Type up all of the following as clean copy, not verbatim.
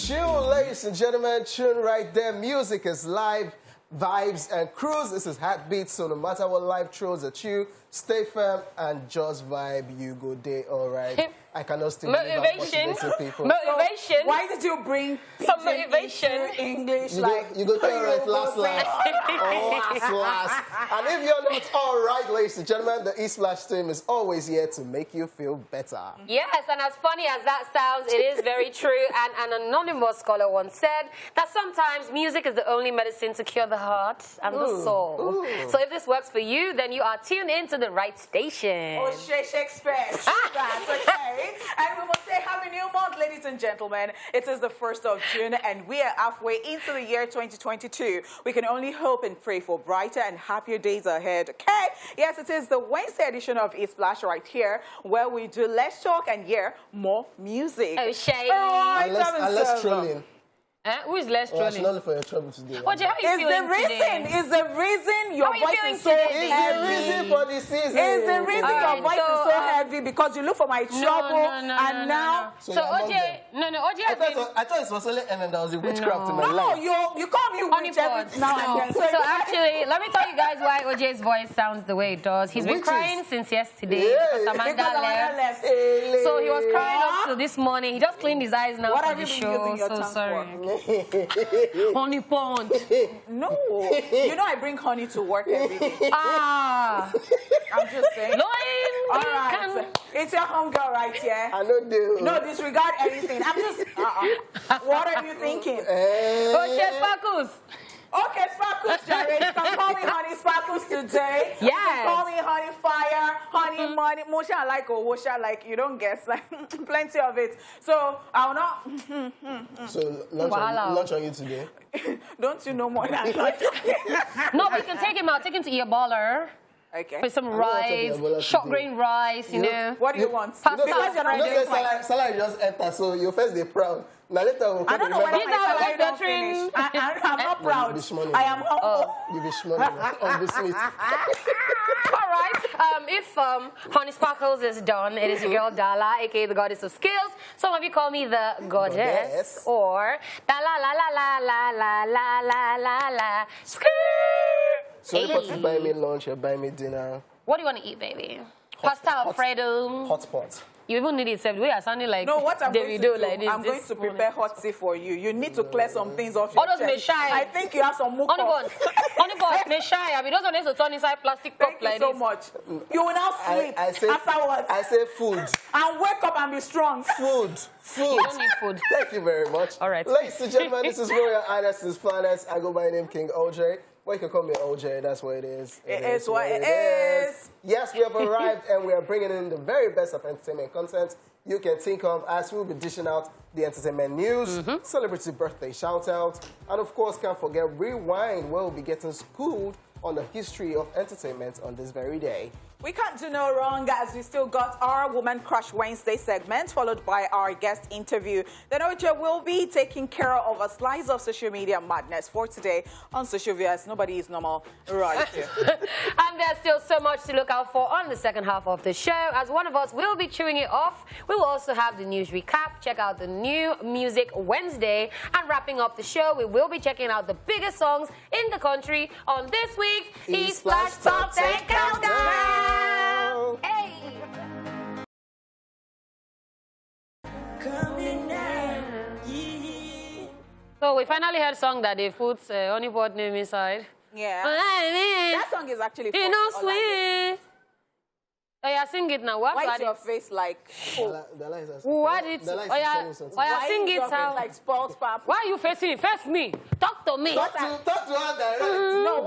Tune, ladies and gentlemen, tune right there. Music is live, vibes and cruise. This is Heartbeat, so no matter what life throws at you, stay firm and just vibe. You go day, all right. I cannot still motivation. People. Motivation. So why did you bring some motivation English? You go all right last. And if you're not all right, ladies and gentlemen, the East Flash team is always here to make you feel better. Yes, and as funny as that sounds, it is very true. And an anonymous scholar once said that sometimes music is the only medicine to cure the heart and the soul. So if this works for you, then you are tuned into the right station. Oh, Shakespeare. That's okay. And we will say happy new month, ladies and gentlemen. It is the 1st of June, and we are halfway into the year 2022. We can only hope and pray for brighter and happier days ahead, okay? Yes, it is the Wednesday edition of East Flash right here, where we do less talk and hear more music. Oh, Shay. Unless trolling. Who is less trolling? Not for your trouble today. How are you feeling today? Is the reason your voice is so today? heavy? It's the reason for the season. Is the reason your voice is so heavy because you look for my trouble and now... So OJ, OJ has been... I thought it was only and there was a witchcraft in my life. No, you call me witch every now and then. So actually, let me tell you guys why OJ's voice sounds the way it does. He's been crying since yesterday because Amanda left. So he was crying up to this morning. He just cleaned his eyes now for the show. So sorry. Honey pond. No. You know I bring honey to work every day. I'm just saying. All right. It's your homegirl right here. I know do. No, disregard anything. I'm just... What are you thinking? Sparkles. Okay, Sparkles, Jared. You can call me Honey Sparkles today. Yes. You can call me Honey Fire, Honey Money. Mosha like or Wosha like, you don't guess. Like, plenty of it. So, I will not... So, lunch on you today? Don't you know more than lunch? No, but you can take him out. Take him to Earballer. Okay. For some rice, short grain rice, you know. What do you want? Pasta. Because you're not doing salary just enter, so you first they proud. Now later we'll I don't know whether my salary don't finish. finish. I'm not proud. I am humble. You be schmoney. Be sweet. All right. If Honey Sparkles is done, it is your girl Dala, aka the goddess of skills. Some of you call me the goddess, or Dala la la la la la la la la la. So you buy me lunch, you buy me dinner. What do you want to eat, baby? Pasta Alfredo. Hot pot. You even need it, so we are sounding like no, what I'm going to do, like this. I'm going to prepare hot tea for you. You need to clear some things off your chest. I think you have some muco. Honey bun, me shy. I mean, those ones to turn inside plastic cup like this. Thank you so much. You will now sleep afterwards. I say food. And wake up and be strong. Food. You don't need food. Thank you very much. All right. Ladies and gentlemen, this is Royal Highness Planets. I go by the name King OJ. Well, you can call me OJ, that's what it is. It is what it is. Yes, we have arrived and we are bringing in the very best of entertainment content you can think of as we'll be dishing out the entertainment news, celebrity birthday shout-out, and of course, can't forget Rewind, where we'll be getting schooled on the history of entertainment on this very day. We can't do no wrong as we still got our Woman Crush Wednesday segment, followed by our guest interview. Then OJ will be taking care of a slice of social media madness for today on social media. Nobody is normal right here. And there's still so much to look out for on the second half of the show. As one of us will be chewing it off, we will also have the news recap, check out the new Music Wednesday, and wrapping up the show, we will be checking out the biggest songs in the country on this week's East Flash Top 10 Countdown. Hey! So we finally heard a song that they put Honey Pot name inside. Yeah. That song is actually you know sweet. Oh, yeah, sing it now. Why is your face like... What it? Oh, yeah, sing it now. Like sports pap. Why are you facing it? Face me. Talk to me. Talk to her direct. No,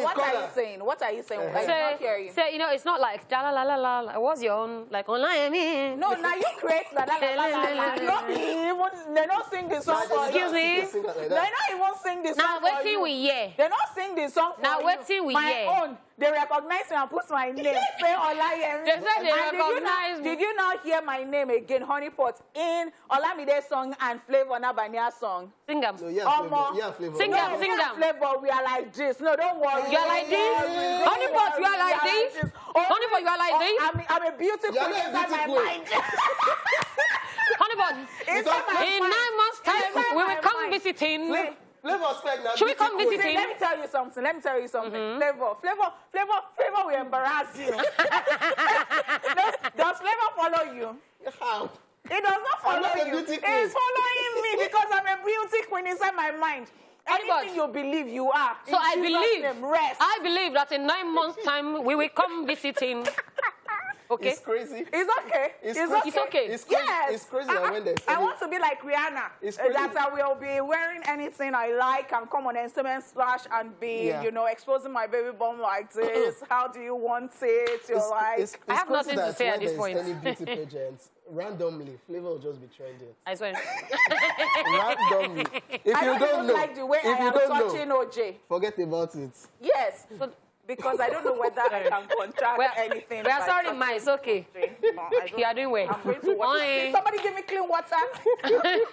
what are you saying? What are you saying? I did not hear you. Say, you know, it's not like la la la la la. What's your own, like, online? No, now you create la la la la la. They don't sing the song for you. Excuse me? They don't even sing the song for you. Now, wait till we hear. They don't sing the song for you. Now, wait till we hear. My own. They recognize me and put my name. Say Olayemi. They said they recognize me. Did you not hear my name again, Honey Pot, in Olamide's song and Flavor Nabania's song? Sing them. No, Flavor. Sing them, sing them. Flavor, we are like this. No, don't worry. You are like this? Honey Pot, you are like this? Honey Pot, you are like this? I'm a beauty queen inside my mind. Honey Pot, in 9 months' time, visiting? Flavor spec now. Should we come beauty visiting? Let me tell you something. Flavor will embarrass you. Does Flavor follow you? How? It does not follow not a you. beauty It's queen. following me because I'm a beauty queen inside my mind. Anything you believe, you are. So I In Jesus' believe, name, rest. I believe that in 9 months' time we will come visiting. Okay. It's crazy. It's okay. It's okay. It's okay. It's crazy. Yes. It's crazy that when they I want to be like Rihanna. It's crazy. That I will be wearing anything I like and come on Instagram Splash and be, exposing my baby bum like this. How do you want it? You're like... I have nothing to say at this point. Any beauty pageants, randomly, Flavor will just be trending. I swear. Randomly. If I you don't know, like the way if I you am don't touching know, OJ. forget about it. Yes. Because I don't know whether I can contract anything. We are sorry, Ma. It's okay. No, You are doing well. I'm going to watch it. Somebody give me clean water.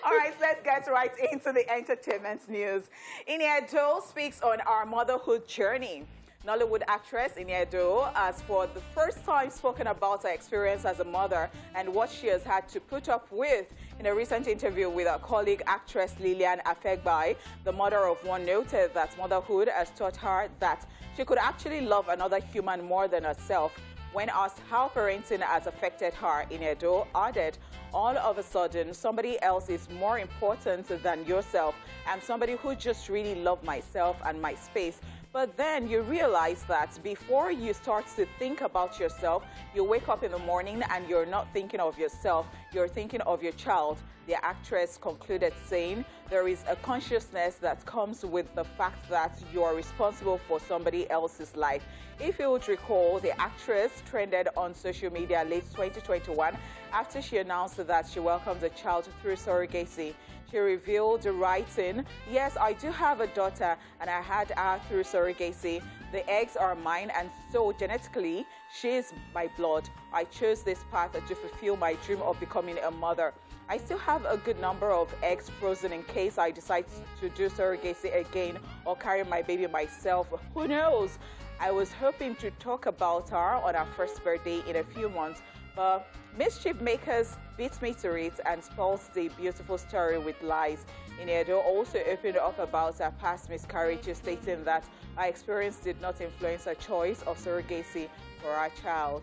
All right, let's get right into the entertainment news. Iniedo speaks on our motherhood journey. Nollywood actress Iniedo has for the first time spoken about her experience as a mother and what she has had to put up with. In a recent interview with her colleague actress Lillian Afegbai, the mother of one noted that motherhood has taught her that she could actually love another human more than herself. When asked how parenting has affected her, Iniedo added, all of a sudden, somebody else is more important than yourself. I'm somebody who just really loved myself and my space. But then you realize that before you start to think about yourself, you wake up in the morning and you're not thinking of yourself, you're thinking of your child. The actress concluded saying, there is a consciousness that comes with the fact that you are responsible for somebody else's life. If you would recall, the actress trended on social media late 2021 after she announced that she welcomed a child through surrogacy. She revealed, writing, yes, I do have a daughter and I had her through surrogacy. The eggs are mine and so genetically, she is my blood. I chose this path to fulfill my dream of becoming a mother. I still have a good number of eggs frozen in case I decide to do surrogacy again or carry my baby myself. Who knows? I was hoping to talk about her on her first birthday in a few months, but mischief makers beat me to it and spoils the beautiful story with lies. Iniedo also opened up about her past miscarriages, stating that her experience did not influence her choice of surrogacy for her child.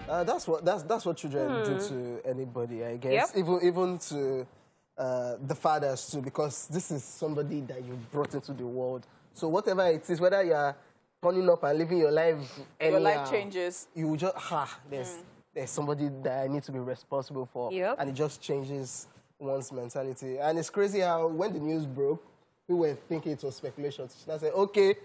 That's what children do to anybody, I guess. Yep. Even to the fathers too, because this is somebody that you brought into the world. So whatever it is, whether you are turning up and living your life, Your life changes. You just there's somebody that I need to be responsible for, and it just changes one's mentality. And it's crazy how when the news broke, we were thinking it was speculation. So I said, okay,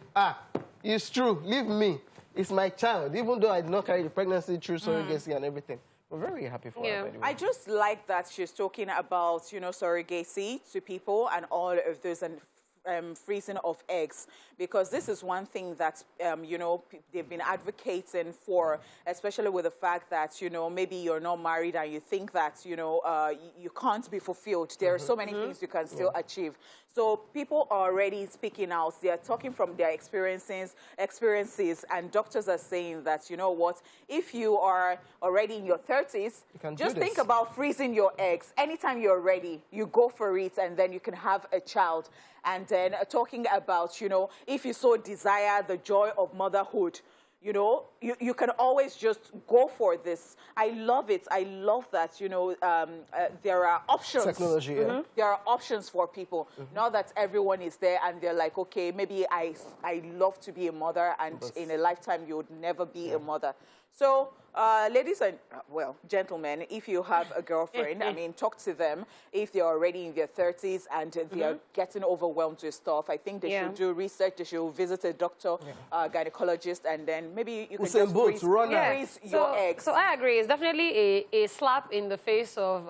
it's true, leave me. It's my child, even though I did not carry the pregnancy through surrogacy and everything. We're very happy for her, by the way. I just like that she's talking about, surrogacy to people and all of those and freezing of eggs, because this is one thing that, they've been advocating for, especially with the fact that, maybe you're not married and you think that, you can't be fulfilled. There are so many things you can still achieve. So people are already speaking out. They are talking from their experiences, and doctors are saying that, you know what, if you are already in your 30s, just think about freezing your eggs. Anytime you're ready, you go for it, and then you can have a child. And then talking about, if you so desire the joy of motherhood, you can always just go for this. I love it. I love that, there are options. Technology, There are options for people. Not that everyone is there and they're like, okay, maybe I love to be a mother, and in a lifetime you would never be a mother. So, ladies and, gentlemen, if you have a girlfriend, talk to them. If they're already in their 30s and they are getting overwhelmed with stuff, I think they should do research. They should visit a doctor, gynecologist, and then maybe you can just freeze your eggs. So I agree. It's definitely a slap in the face of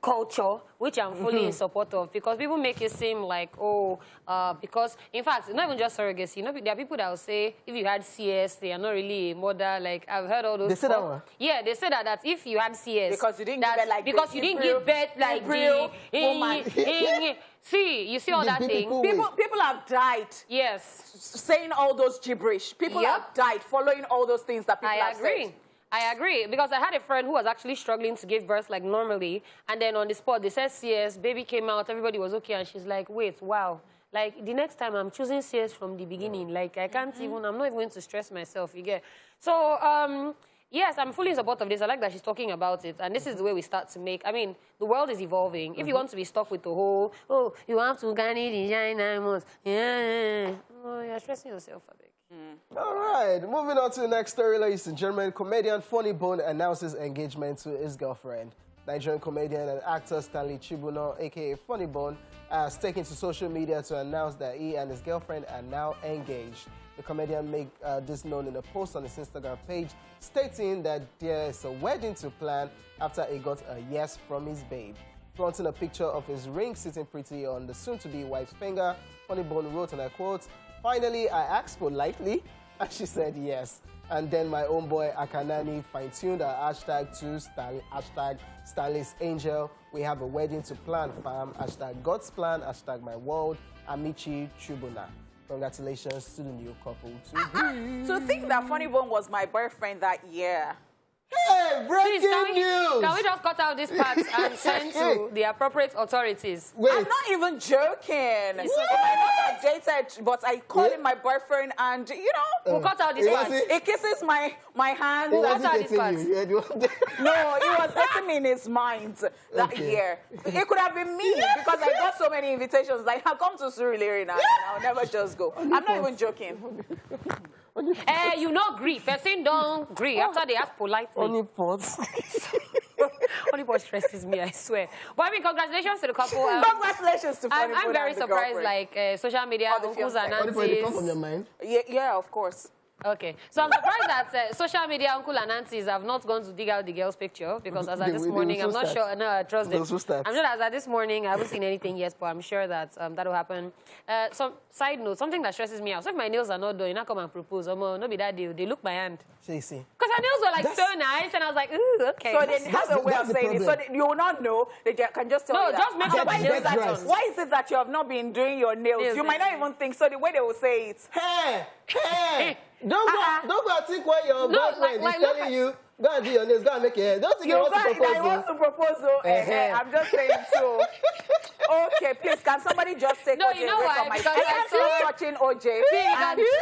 culture, which I'm fully in support of, because people make it seem like, because, in fact, it's not even just surrogacy. There are people that will say, if you had CS, they are not really a mother. Like, I've heard all those. They say that one? Yeah, they say that if you had CS. Because you didn't give birth like because you didn't give birth like See, you see all that thing? People have died. Yes. Saying all those gibberish. People have died following all those things that people have said. I agree, because I had a friend who was actually struggling to give birth like normally, and then on the spot they said CS, baby came out, everybody was okay, and she's like, wait, wow. Like, the next time I'm choosing CS from the beginning. Like, I can't even, I'm not even going to stress myself, you get. So, yes, I'm fully in support of this. I like that she's talking about it, and this is the way we start to make, I mean, the world is evolving. If you want to be stuck with the whole, oh, you have to get it in 9 months. Yeah. Oh, you're stressing yourself a bit. All right, moving on to the next story, ladies and gentlemen. Comedian Funny Bone announces engagement to his girlfriend. Nigerian comedian and actor Stanley Chibuno, a.k.a. Funny Bone, has taken to social media to announce that he and his girlfriend are now engaged. The comedian made this known in a post on his Instagram page, stating that there is a wedding to plan after he got a yes from his babe. Flaunting a picture of his ring sitting pretty on the soon-to-be wife's finger, Funny Bone wrote, and I quote, "Finally, I asked politely, and she said yes. And then my own boy Akanani fine-tuned our hashtag to hashtag Stanley's Angel. We have a wedding to plan, fam. Hashtag God's plan, hashtag my world. Amici Tribuna." Congratulations to the new couple. To think that Funny Bone was my boyfriend that year. Hey, breaking news! Can we just cut out this part and send to the appropriate authorities? Wait. I'm not even joking. I might not have dated, but I call him my boyfriend, and you know, We'll cut out this part. he kisses my hand. He Cut wasn't out this dating part. you. No, it was dating me in his mind that Okay. year. It could have been me because I got so many invitations. Like, I'll come to Surulere now, and I'll never just go. I'm not even joking. You know, grief. Person don't grieve after they ask politely. Only pots. Only what stresses me, I swear. But I mean, congratulations to the couple. Congratulations to Funny Bone. I'm very and the surprised, girlfriend. like social media Or the uncles fiancé. and Only point they come from aunties. your mind. Yeah, of course. Okay, so I'm surprised that social media uncle and aunties have not gone to dig out the girl's picture, because as at this morning, I'm not sure. No, I trust them. I'm sure as at this morning, I haven't seen anything yet, but I'm sure that that will happen. Some side note, something that stresses me out. So if my nails are not done, you not come and propose. No be that deal. They look my hand. See. Because her nails were like so nice, and I was like, ooh, okay. So they have a way of saying it. So you will not know. They can just tell you that. Just make sure my nails are done. Why is it that you have not been doing your nails? You might not even think. So the way they will say it. Hey! Don't go and think what your boyfriend is telling you. Go and do your nails. Go and make your hair. Don't think you want to propose. I want to propose. I'm just saying so. Okay, please, can somebody just take OJ you know away why? from my Because I saw touching OJ.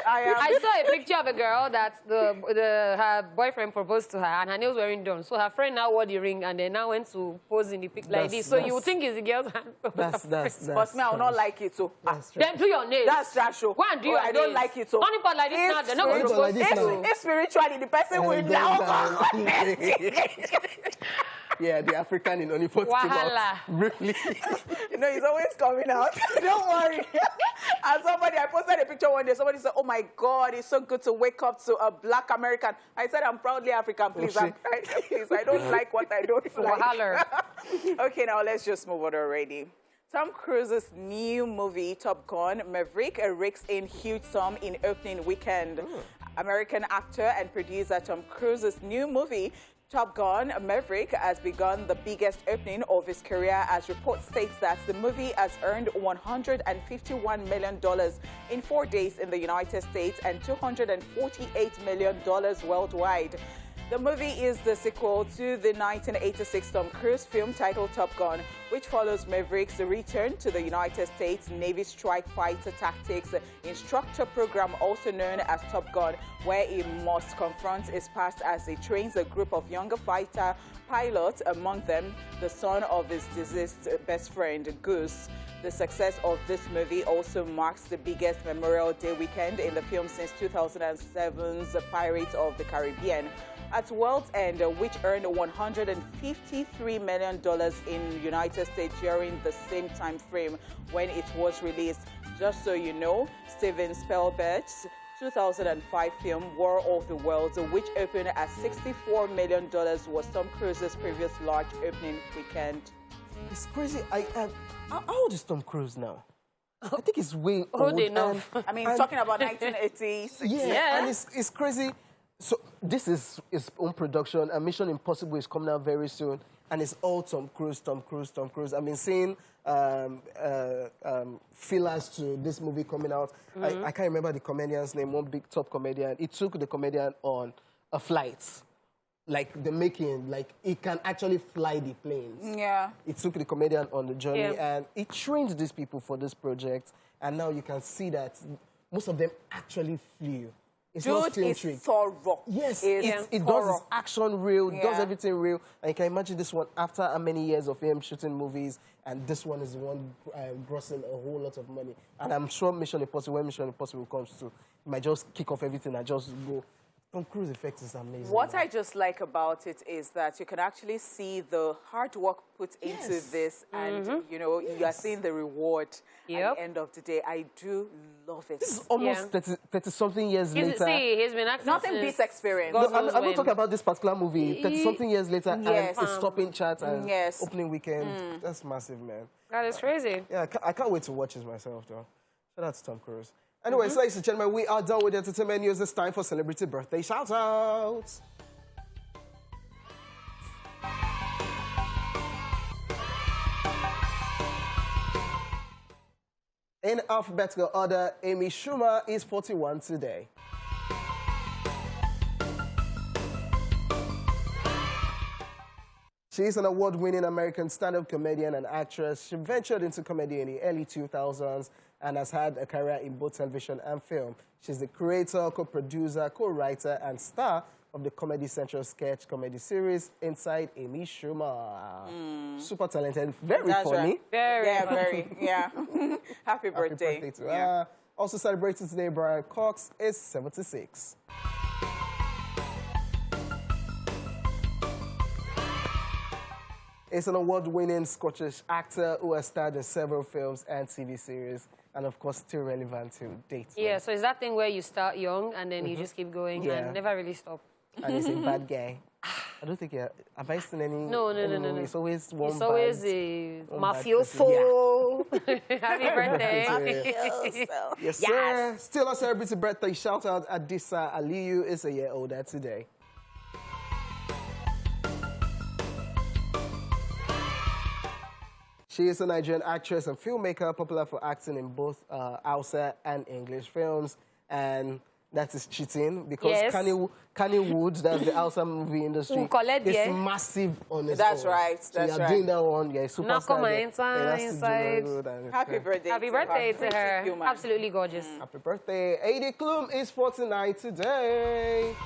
I saw a picture of a girl that her boyfriend proposed to her, and her nails weren't done. So her friend now wore the ring, and they now went to pose in the pic like this. So you would think it's the girl's hand. That's But me, I will not like it. So Then do your nails. that's trash. Go and do your nails. I don't like it. So Only part like this now, they're not going to like propose. this if spiritually the person will now. Yeah, the African in only 40 Wahala. Briefly. You know, he's always coming out. Don't worry. And I posted a picture one day. Somebody said, "Oh my God, it's so good to wake up to a Black American." I said, "I'm proudly African, please. Please, I don't like what I don't like." Wahala. Okay, now let's just move on already. Tom Cruise's new movie, Top Gun Maverick, rakes in huge sum in opening weekend. American actor and producer Tom Cruise's new movie, Top Gun Maverick, has begun the biggest opening of his career, as report states that the movie has earned $151 million in 4 days in the United States and $248 million worldwide. The movie is the sequel to the 1986 Tom Cruise film titled Top Gun, which follows Maverick's return to the United States Navy Strike Fighter Tactics Instructor Program, also known as Top Gun, where he must confront his past as he trains a group of younger fighter pilots, among them the son of his deceased best friend, Goose. The success of this movie also marks the biggest Memorial Day weekend in the film since 2007's Pirates of the Caribbean. At world's end, which earned $153 million in United States during the same time frame when it was released. Just so you know, Steven Spielberg's 2005 film War of the Worlds, which opened at $64 million, was Tom Cruise's previous large opening weekend. It's crazy. How old is Tom Cruise now? I think he's way old enough. I mean, talking about 1980s. Yeah, and it's crazy. So this is his own production, and Mission Impossible is coming out very soon, and it's all Tom Cruise. I've been seeing fillers to this movie coming out. I can't remember the comedian's name, one big top comedian. He took the comedian on a flight like the making, like he can actually fly the planes. Yeah. It took the comedian on the journey, Yeah. and it trained these people for this project. And now you can see that most of them actually flew. It's not Dude film is trick. thorough. Yes, Is it does thorough. its action real, does Yeah. everything real. And you can imagine this one after how many years of him shooting movies, and this one is the one grossing a whole lot of money. And I'm sure Mission Impossible, when Mission Impossible comes to, you might just kick off everything and just go. Tom Cruise effect is amazing. What I just like about it is that you can actually see the hard work put into Yes. this, and you know, you are seeing the reward at the end of the day. I do love it. This is almost 30-something years later. See, he's been acting Nothing since beats experience. God No, I'm knows not when. talking about this particular movie. 30-something years later, Yes. and it's topping charts and Yes. opening weekend. That's massive, man. That is crazy. Yeah, I can't wait to watch this myself, though. Shout out to Tom Cruise. Anyways, ladies and gentlemen, we are done with the entertainment news. It's time for celebrity birthday shout-outs. In alphabetical order, Amy Schumer is 41 today. She is an award-winning American stand-up comedian and actress. She ventured into comedy in the early 2000s and has had a career in both television and film. She's the creator, co-producer, co-writer, and star of the Comedy Central sketch comedy series Inside Amy Schumer. Super talented, very That's funny. right. Very Yeah, funny. very. Yeah. Happy birthday. Happy birthday to Yeah. her. Also celebrating today, Brian Cox is 76. He's an award-winning Scottish actor who has starred in several films and TV series, and of course still relevant to date. Yeah, so it's that thing where you start young and then you just keep going Yeah. and never really stop. And he's a bad guy. I don't think have I seen any? No. It's always one. It's always bad, a one bad mafioso. Happy birthday birthday. Yes, sir. Still a celebrity birthday shout out. Adisa Aliyu is a year older today. She is a Nigerian actress and filmmaker, popular for acting in both Hausa and English films. And that is cheating because Yes. Kanye Wood, that's the Hausa movie industry, Collect, is yeah. massive on its That's own. right, So that's you're right. doing that one, you're a superstar. Now come on, there. inside, Yeah, that's to do inside. good and- Happy birthday. Happy to birthday her. to her. You, man. Absolutely gorgeous. Happy birthday. Heidi Klum is 49 today.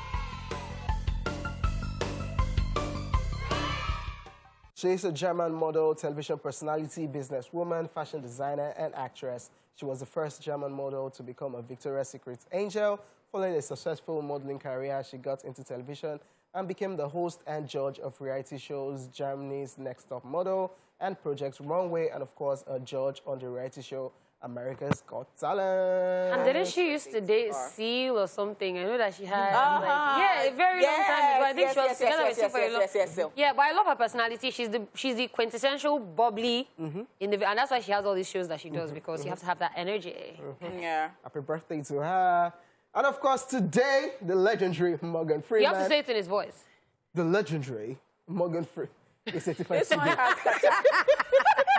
She is a German model, television personality, businesswoman, fashion designer, and actress. She was the first German model to become a Victoria's Secret angel. Following a successful modeling career, she got into television and became the host and judge of reality shows Germany's Next Top Model and Project Runway, and of course, a judge on the reality show America's Got Talent. And didn't she used to date Seal or something? I know that she had, Uh-huh. a very long time ago. I think she was together with Seal for a long yes. Yeah, but I love her personality. She's the quintessential bubbly, and that's why she has all these shows that she does, because you have to have that energy. Yeah. Happy birthday to her. And of course, today, the legendary Morgan You Freeman. have to say it in his voice. The legendary Morgan Freeman is 85 This one today. has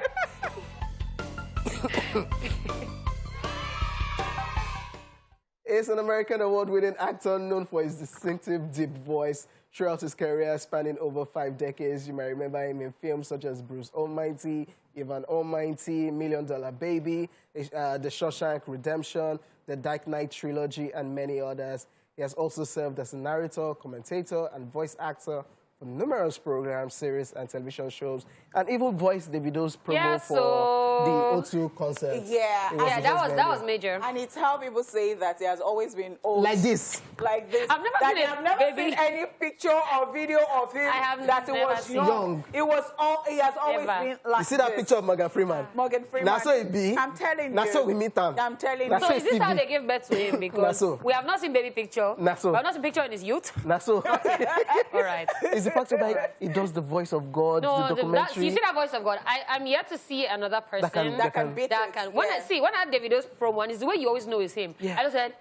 He's an American award-winning actor known for his distinctive deep voice throughout his career spanning over 5 decades. You might remember him in films such as Bruce Almighty, Evan Almighty, $1 Million Baby, The Shawshank Redemption, The Dark Knight Trilogy, and many others. He has also served as a narrator, commentator, and voice actor for numerous programs, series, and television shows, and even voiced Davido's promo for the O2 concert. Yeah. He was Yeah, the that voice was behind it. major. And it's how people say that he has always been old. Like this. Like this. I've never that seen they it, have never baby. seen any picture or video of him I have that he never was seen. Young. It was all. He has always Never. been like You see that this. picture of Morgan Freeman? Morgan Freeman. That's how it be. I'm telling you. That's how we meet him. I'm telling That's you. So how is this how CB. they gave birth to him? Because so. we have not seen baby picture. So. We have not seen picture in his youth. That's so. All right. It's the fact that he does the voice of God, the documentary. you see that voice of God. I'm yet to see another person That can beat that it. can. When Yeah. when I had Davido's promo, and it's the way you always know it's him. Yeah. I just said,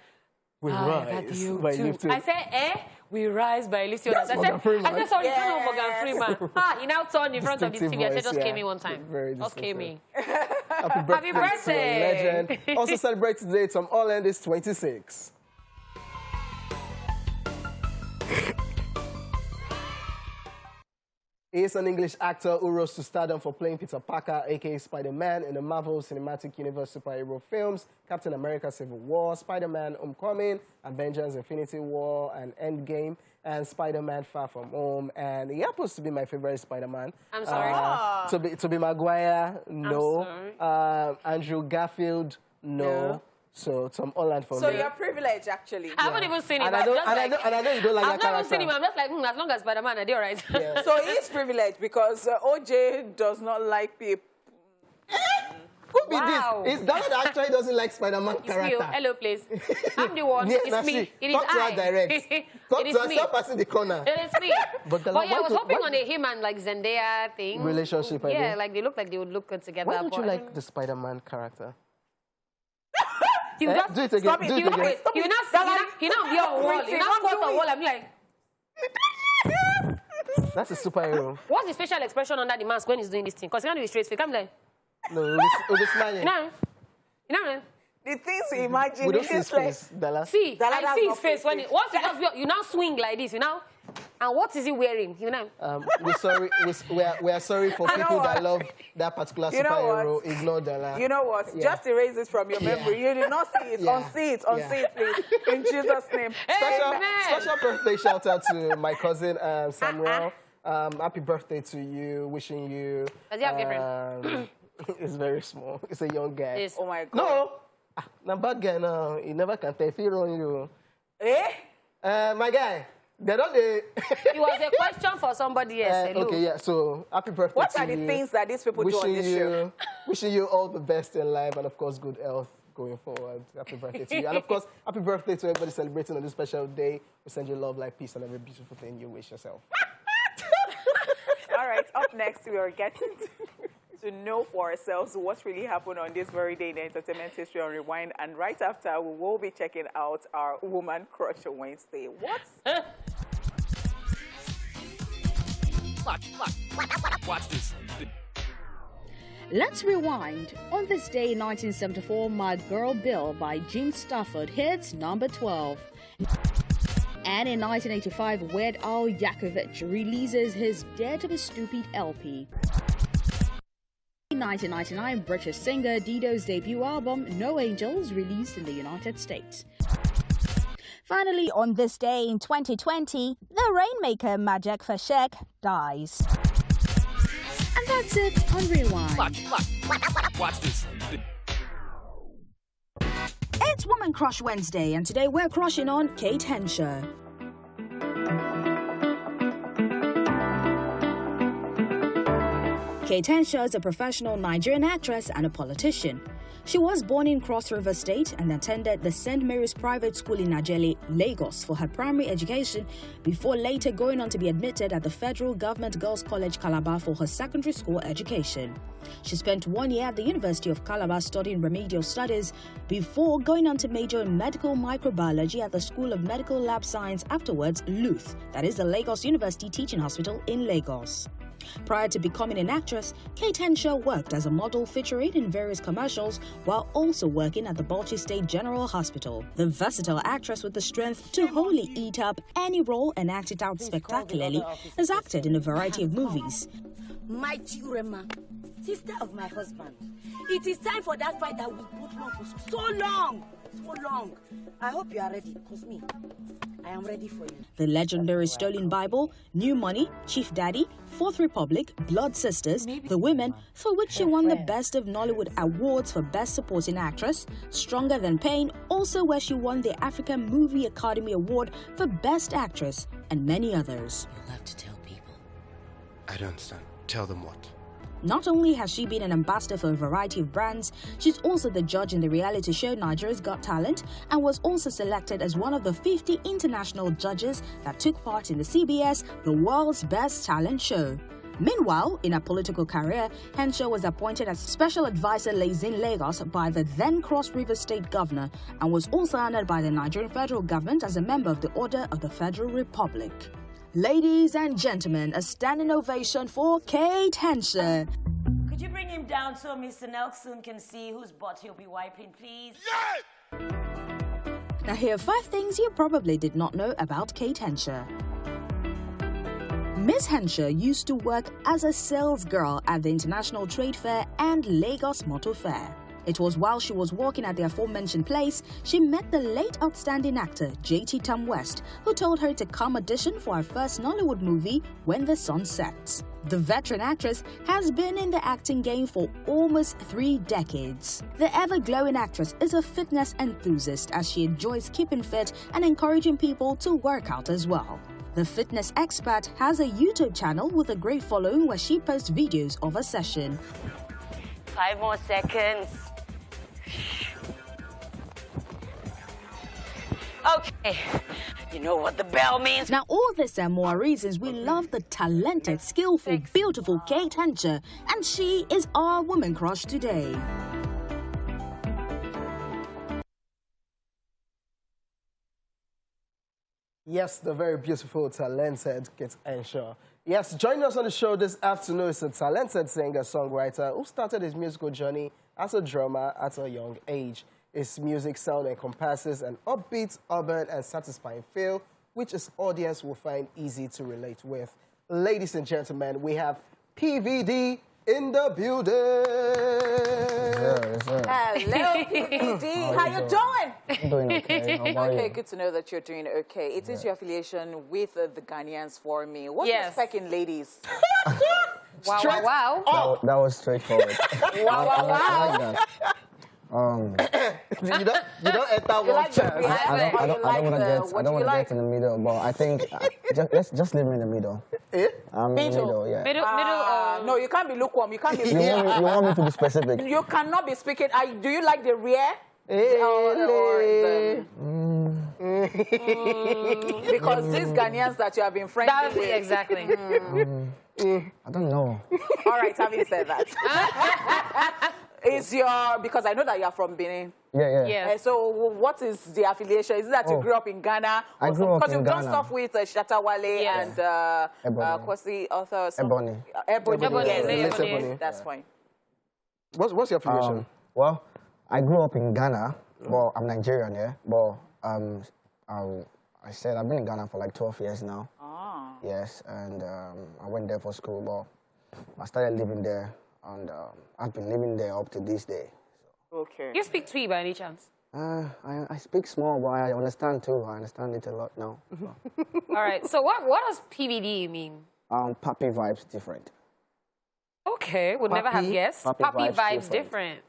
We "I rise got you by too." lifting. I said, we rise by lifting That's others. Morgan Freeman. I said, sorry, Yes. no, Morgan Freeman. He now turned in front of the Distinctive TV. I said, voice, just yeah. came in one time. Very Just came in. distinctive. Happy Happy to a birthday. legend. Also celebrate today, Tom Holland is 26. He is an English actor who rose to stardom for playing Peter Parker, a.k.a. Spider-Man, in the Marvel Cinematic Universe superhero films Captain America Civil War, Spider-Man Homecoming, Avengers Infinity War, and Endgame, and Spider-Man Far From Home. And he happens to be my favorite Spider-Man. I'm sorry? Tobey Maguire, no. I'm sorry. Andrew Garfield, no. So Tom Holland for me. So you're privileged, actually. I haven't even seen him. And I know you don't like I've that never seen him. character. I'm just like, as long as Spider-Man, I do all right. Yeah. So he's privileged because OJ does not like people. Could be Wow. this. It's that actually doesn't like Spider-Man It's character. you. Hello, please. I'm the one. Yeah, It's me. It is Talk to I. her direct. Talk It to is her. me. Stop passing the corner. It is me. But yeah, I was hoping on a him and like Zendaya thing. Relationship, I Yeah, think. like they look like they would look good together. Why don't you but- like the Spider-Man character? You just Do it again. Stop it. Do it You again. not, you not be on wall. You not squat on wall. I'm like, That's a superhero. what's his facial expression under the mask when he's doing this thing? Because he can't do a straight face. I'm like, No, it'll be smiling. you know. The things you imagine We in don't see this his place. face, Dala. See, That I has see no his face when face. once you just you now swing like this, you know. And what is he wearing, you know? We're sorry. We are sorry for You know people that what? love that particular You know superhero. what? Ignore Dala. You know what? Yeah. Just erase it from your memory. You did not see it. Yeah. Unsee it. Yeah. Unsee it, please. In Jesus' name. Special birthday shout out to my cousin Samuel. Happy birthday to you. Wishing you. Does he have a girlfriend? It's very small. It's a young guy. Yes. Oh my God. No. Now bad guy now. He never can tell if he on you. Eh? My guy. They don't. It was a question for somebody else. Hello. Okay, yeah. So happy birthday What to are the you. things that these people do on this show? Wishing you all the best in life and, of course, good health going forward. Happy birthday to you. And, of course, happy birthday to everybody celebrating on this special day. We send you love, like peace, and every beautiful thing you wish yourself. All right, up next, we are getting to know for ourselves what really happened on this very day in entertainment history on Rewind. And right after, we will be checking out our Woman Crush Wednesday. What? Watch this. Let's rewind. On this day in 1974, My Girl Bill by Jim Stafford hits number 12. And in 1985, Weird Al Yankovic releases his Dare to Be Stupid LP. In 1999, British singer Dido's debut album, No Angels, released in the United States. Finally, on this day in 2020, the Rainmaker Majek Fashek dies. And that's it on Rewind. Watch this. It's Woman Crush Wednesday, and today we're crushing on Kate Henshaw. Kate Henshaw is a professional Nigerian actress and a politician. She was born in Cross River State and attended the St. Mary's Private School in Ajele, Lagos for her primary education before later going on to be admitted at the Federal Government Girls College Calabar for her secondary school education. She spent 1 year at the University of Calabar studying remedial studies before going on to major in medical microbiology at the School of Medical Lab Science, afterwards LUTH, that is the Lagos University Teaching Hospital in Lagos. Prior to becoming an actress, Kate Henshaw worked as a model featuring in various commercials while also working at the Bauchi State General Hospital. The versatile actress with the strength to wholly eat up any role and act it out spectacularly has acted in a variety of movies. Mighty Urema, sister of my husband. It is time for that fight that we put on for so long. I hope you are ready, because me, I am ready for you. The legendary Stolen Bible, New Money, Chief Daddy, Fourth Republic, Blood Sisters, The Women, for which she won the Best of Nollywood Awards for Best Supporting Actress, Stronger Than Pain, also where she won the African Movie Academy Award for Best Actress, and many others. You'll have to tell people. I don't understand. Tell them what? Not only has she been an ambassador for a variety of brands, she's also the judge in the reality show Nigeria's Got Talent and was also selected as one of the 50 international judges that took part in the CBS The World's Best Talent Show. Meanwhile, in her political career, Henshaw was appointed as Special Advisor Liaison Lagos by the then Cross River State Governor and was also honored by the Nigerian federal government as a member of the Order of the Federal Republic. Ladies and gentlemen, a standing ovation for Kate Henshaw. Could you bring him down so Mr. Nelson can see whose butt he'll be wiping, please? Now here are 5 things you probably did not know about Kate Henshaw. Miss Henshaw used to work as a sales girl at the International Trade Fair and Lagos Motor Fair. It was while she was working at the aforementioned place, she met the late outstanding actor J.T. Tom West, who told her to come audition for her first Nollywood movie, When the Sun Sets. The veteran actress has been in the acting game for almost 3 decades. The ever-glowing actress is a fitness enthusiast as she enjoys keeping fit and encouraging people to work out as well. The fitness expert has a YouTube channel with a great following where she posts videos of her session. 5 more seconds. Okay, you know what the bell means. Now, all this and more reasons we love the talented, skillful, beautiful Kate Henshaw, and she is our woman crush today. Yes, the very beautiful, talented Kate Henshaw. Yes, joining us on the show this afternoon is a talented singer-songwriter who started his musical journey as a drummer at a young age. His music sound encompasses an upbeat, urban, and satisfying feel, which his audience will find easy to relate with. Ladies and gentlemen, we have PVD in the building. Hello, PVD. How you doing? I'm doing okay. How about Okay, you? good to know that you're doing okay. It is your affiliation with the Ghanaians for me. What's your spec in ladies? Wow, wow, wow. That was straightforward. Wow. I like that. you don't enter one like the chance. reaction? I don't want What to do you get in the middle, but I think just leave me in the middle. Eh? I'm in the middle, yeah. Middle, No, you can't be lukewarm. You can't be. You want me to be specific? You cannot be speaking. Do you like the rear? Because these Ghanaians that you have been friends with. Exactly. I don't know. All right, having said that. Because I know that you're from Benin. Yeah. Yes. So what is the affiliation? Is it that you grew up in Ghana? I grew up in Because you've done Ghana. stuff with Shatawale Yes. and what's the author? Ebony. Ebony. Yes, Ebony. that's fine. What's your affiliation? Well, I grew up in Ghana. Well, I'm Nigerian, yeah. But I said I've been in Ghana for like 12 years now. Ah. Yes, and I went there for school, but I started living there, and I've been living there up to this day. Okay. You speak Twi by any chance? I speak small, but I understand too. I understand it a lot now. So. All right. So what does PVD mean? Papi vibes different. Okay, would never have guessed. Papi Papi vibes vibes different. different.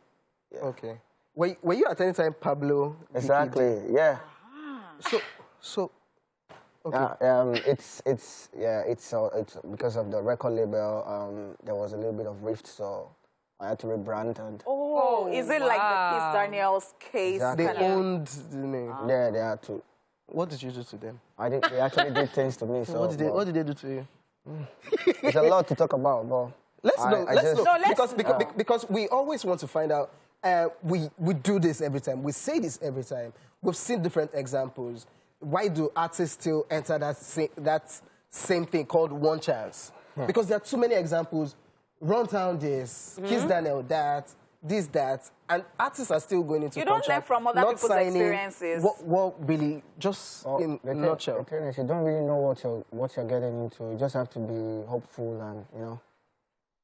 Yeah. Okay. Were you at any time Pablo? Exactly. Yeah. So. Okay. It's because of the record label. There was a little bit of rift, so I had to rebrand and. Oh, is it like the Kiss Daniels case? Exactly. They owned the name. Yeah, they had to. What did you do to them? They actually did things to me. So What did they do to you? It's a lot to talk about, but Let's know. No, Because we always want to find out. We do this every time. We say this every time. We've seen different examples. Why do artists still enter that same thing called one chance? Because there are too many examples. Runtown this, Kiss Daniel that, this, that, and artists are still going into You don't learn from other people's experiences. What really, just in a nutshell. The thing is, you don't really know what you're getting into. You just have to be hopeful and,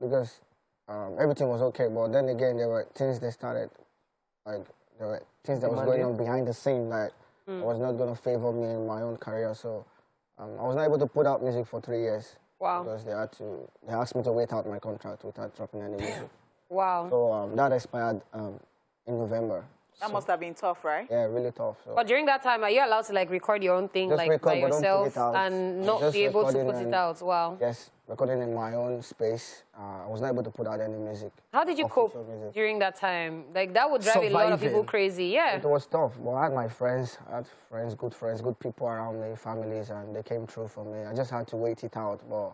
because everything was okay, but then again, there were things that started, like, there were things that was going on behind the scene that was not going to favor me in my own career, so I was not able to put out music for 3 years. Wow. Because they asked me to wait out my contract without dropping any music. Wow. So that expired in November. That must have been tough, right? Yeah, really tough. So. But during that time, are you allowed to like record your own thing Just like record, by but don't put yourself it out. and not Just be able to recording put it and- out? Wow. Yes, recording in my own space. I was not able to put out any music. How did you cope official music. during that time? Like that would drive a lot of people Surviving. crazy. Yeah. It was tough, but I had my friends. I had friends, good people around me, families, and they came through for me. I just had to wait it out, but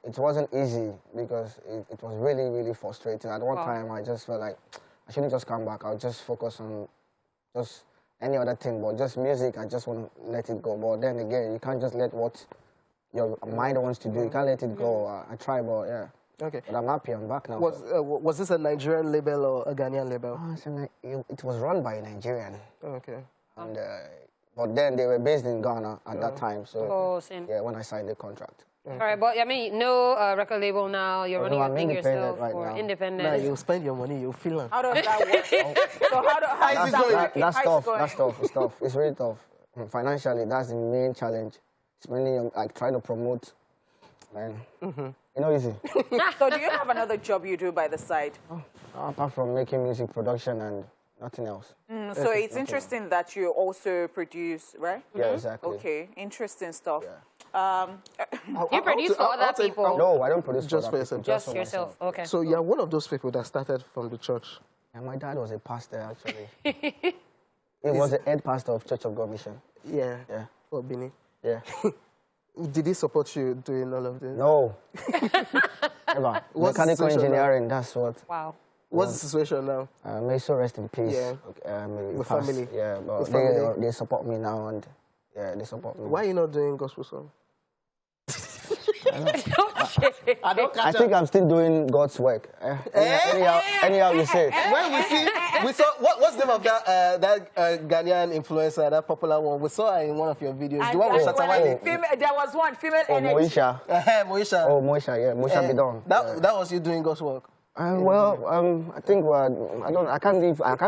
it wasn't easy because it was really, really frustrating. At one time, I just felt like I shouldn't just come back. I'll just focus on just any other thing, but just music, I just want to let it go. But then again, you can't just let what your mind wants to do. You can't let it go. I try, but yeah. Okay. But I'm happy. I'm back now. Was this a Nigerian label or a Ghanaian label? It was run by a Nigerian. Okay. And, but then they were based in Ghana at that time. So Oh, same. yeah, when I signed the contract. All right, but I mean, no record label now. You're running your thing yourself right or now. independent. Now you spend your money, you feel it. How does that work? So how is that working? That's How is tough. it going? That's tough. It's tough. It's really tough. Financially, that's the main challenge. It's mainly like trying to promote, man. You know, easy. So do you have another job you do by the side? Apart from making music production and nothing else. So it's interesting that you also produce, right? Yeah, exactly. Okay, interesting stuff. Yeah. You produce for other people? No, I don't produce Just for other yourself. people, Just for yourself. myself. Okay. So you're one of those people that started from the church. And my dad was a pastor, actually. He was the head pastor of Church of God Mission. Yeah. Yeah. For Bini. Yeah. Did he support you doing all of this? No. Ever. What's the Mechanical situation engineering, that's what. Wow. What's the situation now? May so rest in peace. Yeah. With family. Yeah, but With family. they support me now, and yeah, they support me. Why are you not doing gospel song? I think I'm still doing God's work. Anyhow you say it. When we saw what's the name of that Ghanaian influencer, that popular one? We saw her in one of your videos. The one with Shatawale. There was one female energy. Moisha. Moisha. Oh, Moisha, yeah, Moisha Bidon. That was you doing God's work. I think I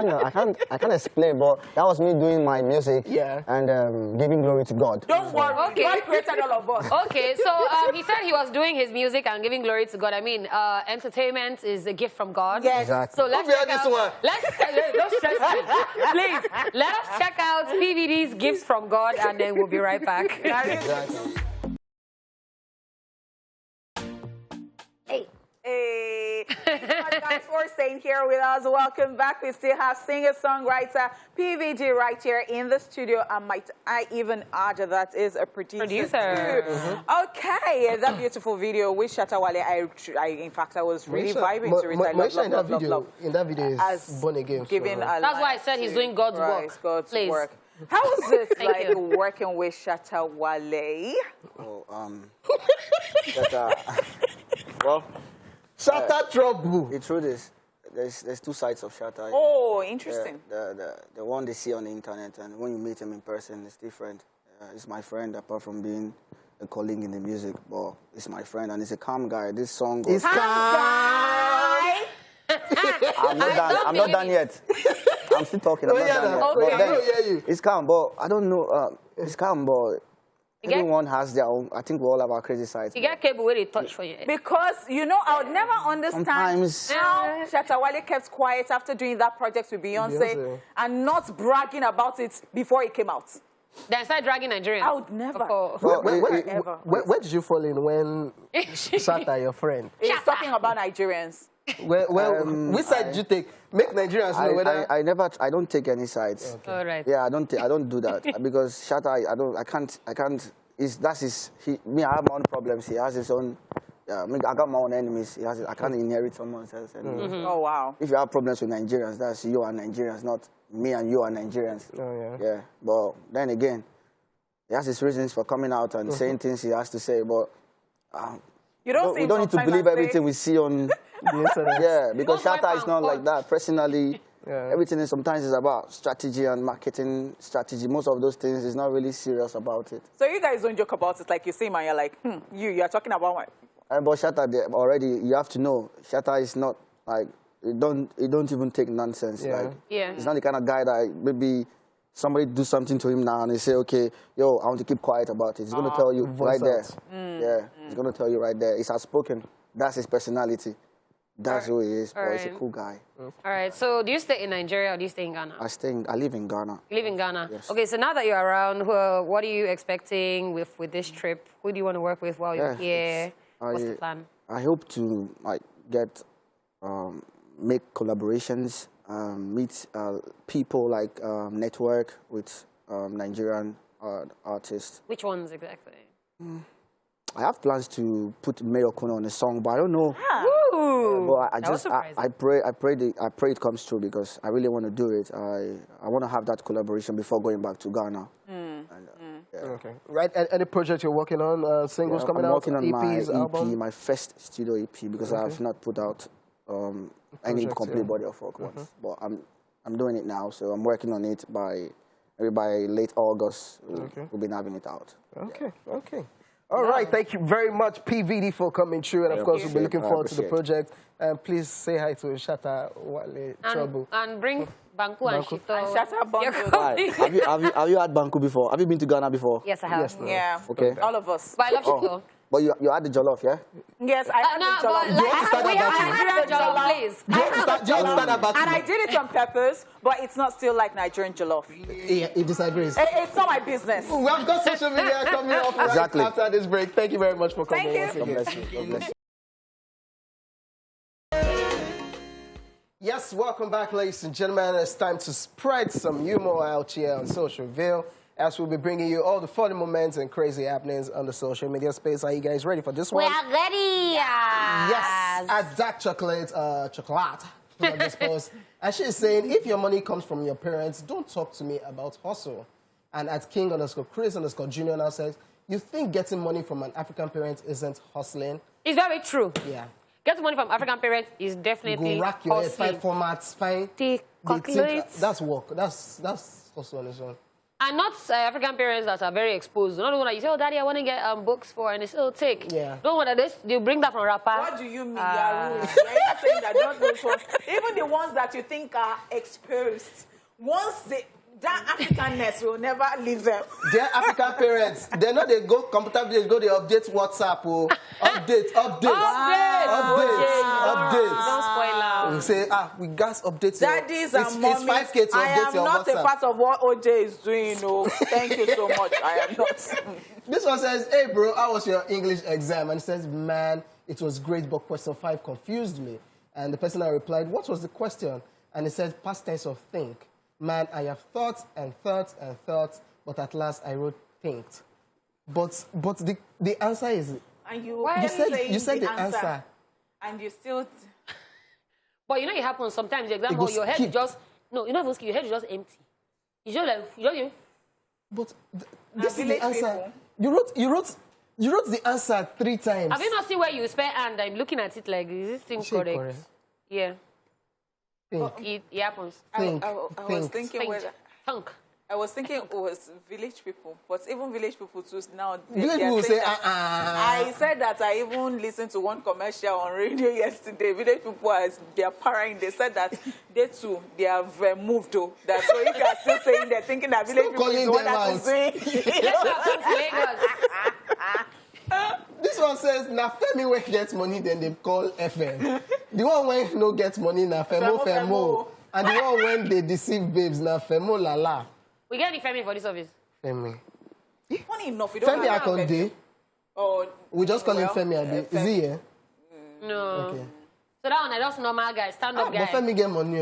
can't explain, but that was me doing my music and giving glory to God. Don't worry, Okay. God created all of us. Okay, so he said he was doing his music and giving glory to God. I mean, entertainment is a gift from God. Yes. Exactly. So let's check out. Don't stress me. Please, let us check out PVD's gifts from God, and then we'll be right back. Exactly. Hey, thanks so much, guys, for staying here with us. Welcome back. We still have singer-songwriter PVD right here in the studio. And might I even add that is a producer. Too. Okay, that beautiful video with Shatawale. In fact, I was really vibing to it. I love. In that video is born again. That's why I said he's doing God's work. God's Please. work. How was it like working with Shatawale? Well, Shatta trouble. the truth is, there's two sides of Shatta. Oh, interesting. The one they see on the internet, and when you meet him in person, it's different. He's my friend, apart from being a colleague in the music, but he's my friend, and he's a calm guy. This song was... Calm guy. I'm not done yet. I'm still talking. I'm not done yet. Okay. But then, it's calm, but I don't know. It's calm, but everyone has their own. I think we all have our crazy sides. You get cable where they touch for you. Because, I would never understand how Shatawale kept quiet after doing that project with Beyonce and not bragging about it before it came out. Then start dragging Nigerians. I would never. Where did you fall in when Shatta, your friend? He's talking about Nigerians. Which side did you take? Make Nigerians know whether... I don't take any sides. Okay. All right. Yeah, I don't do that because Shatta, I can't. Me, I have my own problems. He has his own. I got my own enemies. I can't inherit someone else's enemies. Oh wow. If you have problems with Nigerians, that's you and Nigerians, not me and you are Nigerians. Oh, yeah. But then again, he has his reasons for coming out and saying things he has to say. But we don't need to believe everything we see on the internet. Yeah, because Shatta is not like that. Personally, everything sometimes is about strategy and marketing strategy. Most of those things is not really serious about it. So you guys don't joke about it, like you see, man. You're like, you're talking about what? But Shatta, already you have to know, Shatta is not like he don't even take nonsense. Like, he's not the kind of guy that maybe somebody do something to him now and they say, okay, yo, I want to keep quiet about it. He's going to tell you right there. Yeah, he's going to tell you right there. He's outspoken. That's his personality. That's who he is. But he's a cool guy. All right. So do you stay in Nigeria or do you stay in Ghana? I live in Ghana. You live in Ghana? Yes. Okay, so now that you're around, what are you expecting with this trip? Who do you want to work with while you're here? What's the plan? I hope to get make collaborations, meet people, network with Nigerian artists. Which ones exactly? I have plans to put Mayor Kono on a song, but I don't know. But I pray it comes true because I really want to do it. I want to have that collaboration before going back to Ghana. Okay. Right. Any project you're working on? Singles coming out? I'm working on EPs, my album? EP, my first studio EP, because I have not put out any complete body of work once. But I'm doing it now, so I'm working on it by late August. We'll be having it out. Okay. Okay. All right, thank you very much, PVD, for coming through. And, of course, we'll be looking forward to the project. And please say hi to Shatta Wale Trouble. And bring Banku and Shito. And Shatta Banku. Have you had Banku before? Have you been to Ghana before? Yes, I have. Yes, no. Yeah. Okay. All of us. But I love Shito. But you had the jollof, yeah? Yes, I had No, the jollof. but like, we have Nigerian jollof, please. Do you understand about And I did it on purpose, but it's not still like Nigerian jollof. Yeah, he disagrees. It's not my business. We have got social media coming up right Exactly. after this break. Thank you very much for coming. Thank you. once God again. bless you. God bless you. Yes, welcome back, ladies and gentlemen. It's time to spread some humor out here on Social Veil, as we'll be bringing you all the funny moments and crazy happenings on the social media space. Are you guys ready for this one? We are ready. Yes, at Dark Chocolate, on this post. And she's saying, if your money comes from your parents, don't talk to me about hustle. And at King_Chris_Junior now says, you think getting money from an African parent isn't hustling? It's very true. Yeah. Getting money from African parents is definitely Go rack your head, hustling. 5 formats, fine. They calculate. That's work. That's hustle on its own. And not African parents that are very exposed. Not the one that you say, oh, daddy, I want to get books for, and they say, oh, take. Yeah. Don't want that. They bring that from rapper. What do you mean? They are rules. You're saying that not those ones. Even the ones that you think are exposed. Once that Africanness will never leave them. They're African parents. They know they go computer, they go, they update WhatsApp. Oh, update. Don't spoil out. We say, we gas update. Daddies and mommies, it's 5K to update I am your not WhatsApp. a part of what OJ is doing. No, thank you so much. I am not. This one says, hey, bro, how was your English exam? And it says, man, it was great, but question 5 confused me. And the person I replied, what was the question? And it says, past tense of think. Man, I have thought and thought and thought, but at last I wrote thinked. But the answer is... And you said the answer. And you still... But you know it happens sometimes. The exam hall, your head is just... No, you know your head is just empty. It's just like... You. But this is the answer. You wrote the answer 3 times. Have you not seen where you spell and I'm looking at it like, is this thing correct? Yeah. Think. It happens. I was thinking whether... Think. I was thinking it was village people, but even village people too now. Village people say, I said that I even listened to one commercial on radio yesterday. Village people, they are parrying. They said that they too, they have moved though. That so if you are still saying they're thinking that village people is the one that is doing. This one says, na Femi when gets money, then they call FM. The one when no gets money, na Femo. And the one when they deceive babes, na Femo Lala. We get any Femi for this office? Femi. Funny enough, we don't Femi have Akonde. Oh, We just call him Femi Abi. Is he here? No. Okay. So that one, I just normal guy, stand-up guy. But Femi get money.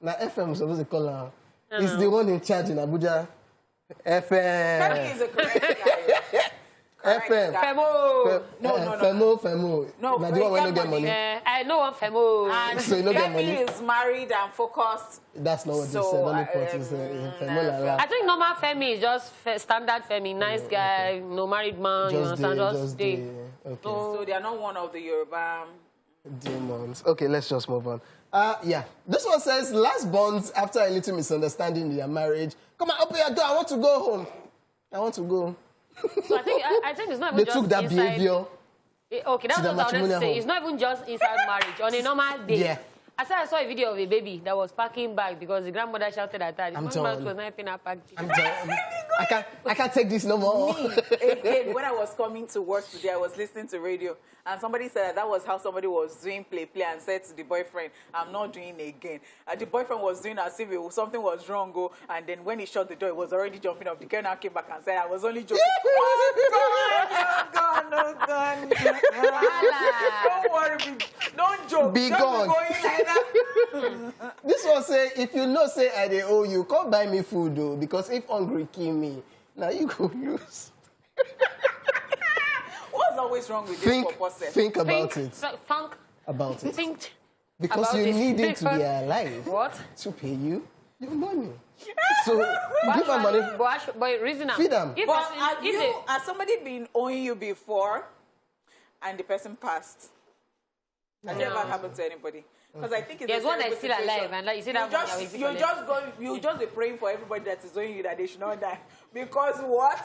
Na FM is supposed to call her. He's the one in charge in Abuja. FM. Femi is a correct guy. FM. Femo. Femo. No, na the one when no get money. I know one Femo. And So you don't get money? Femi is married and focused. That's not what they said. Only point is Femo Lala. I think normal Femi is just standard Femi, nice guy, no married man, you understand, just stay. Okay. So they are not one of the Yoruba demons. Okay, let's just move on. Yeah. This one says, last bonds after a little misunderstanding in their marriage. Come on, open your door. I want to go home. I want to go. So I think it's not even They just took that inside. behavior. Okay, that's to what the I wanted to matrimonial say. home. It's not even just inside marriage. On a normal day. Yeah. I saw a video of a baby that was packing back because the grandmother shouted at her. The I'm grandmother done. was not helping her pack. I'm done. I can't take this no more. Again, when I was coming to work today, I was listening to radio, and somebody said that was how somebody was doing play, and said to the boyfriend, I'm not doing it again. And the boyfriend was doing as if something was wrong, and then when he shut the door, he was already jumping up. The girl now came back and said, I was only joking. Oh, God. Don't worry, don't joke. Be Don't gone. Be going like that. This one say, if you know say I dey owe you, come buy me food though, because if hungry kill me, now you go lose. What's always wrong with this purpose? Think about it. Think About it. Think Because about you it. need him to be alive. What? To pay you your money. So give her money. But reason Feed them. But has somebody been owing you before and the person passed? Has never happened to anybody. Because I think it's There's one that's still alive, and like you see that you just be praying for everybody that is owing you that they should not die. Because what?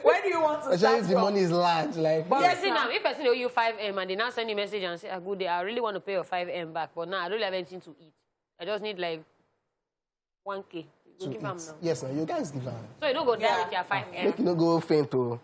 Where do you want to start if the money is large, like. But yes, now, if person owe you 5M and they now send you a message and say, "A good day, I really want to pay your 5M back, but now I don't have anything to eat. I just need like 1K." You give them now. Yes, no, you guys give them. So you don't go down with your 5M. Make you don't go faint too.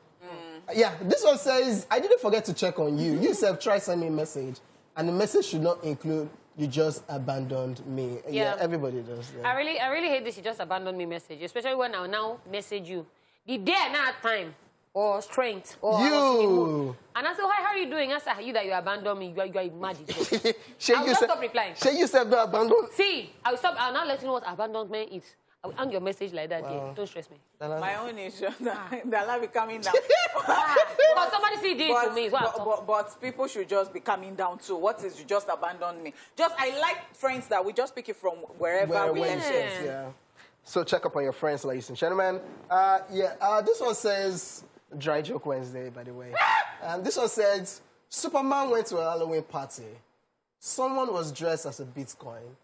Yeah, this one says, I didn't forget to check on you. You said try send me a message, and the message should not include you just abandoned me. Yeah, everybody does. Yeah. I really hate this. You just abandoned me message, especially when I now message you. The day I now have time or strength or you. And I say, hi, how are you doing? I say, you that you abandoned me. You are mad. I will just stop replying. Say you said don't abandon. See, I'll not let you know what abandonment is. I will hang your message like that. Wow. Don't stress me. My own is just that be coming down. But somebody see it to me. But people should just be coming down too. What is you just abandoned me? I like friends that we just pick it from wherever we end. Yeah. So check up on your friends, ladies and gentlemen. This one says Dry Joke Wednesday, by the way. This one says Superman went to a Halloween party. Someone was dressed as a Bitcoin.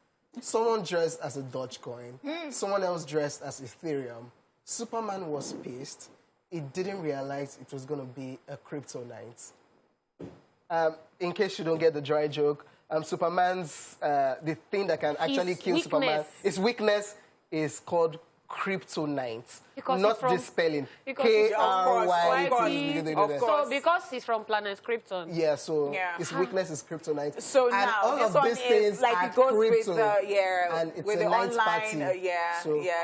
Someone dressed as a Dogecoin. Someone else dressed as Ethereum. Superman was pissed. He didn't realize it was going to be a crypto night. In case you don't get the dry joke, Superman's, the thing that can actually kill Superman, his weakness is called kryptonite, not the spelling. K-R-Y-T. So because he's from planet Krypton. Yeah, so his weakness is kryptonite. So and now all this of these things like are it goes crypto, with and it's with a the night online, party.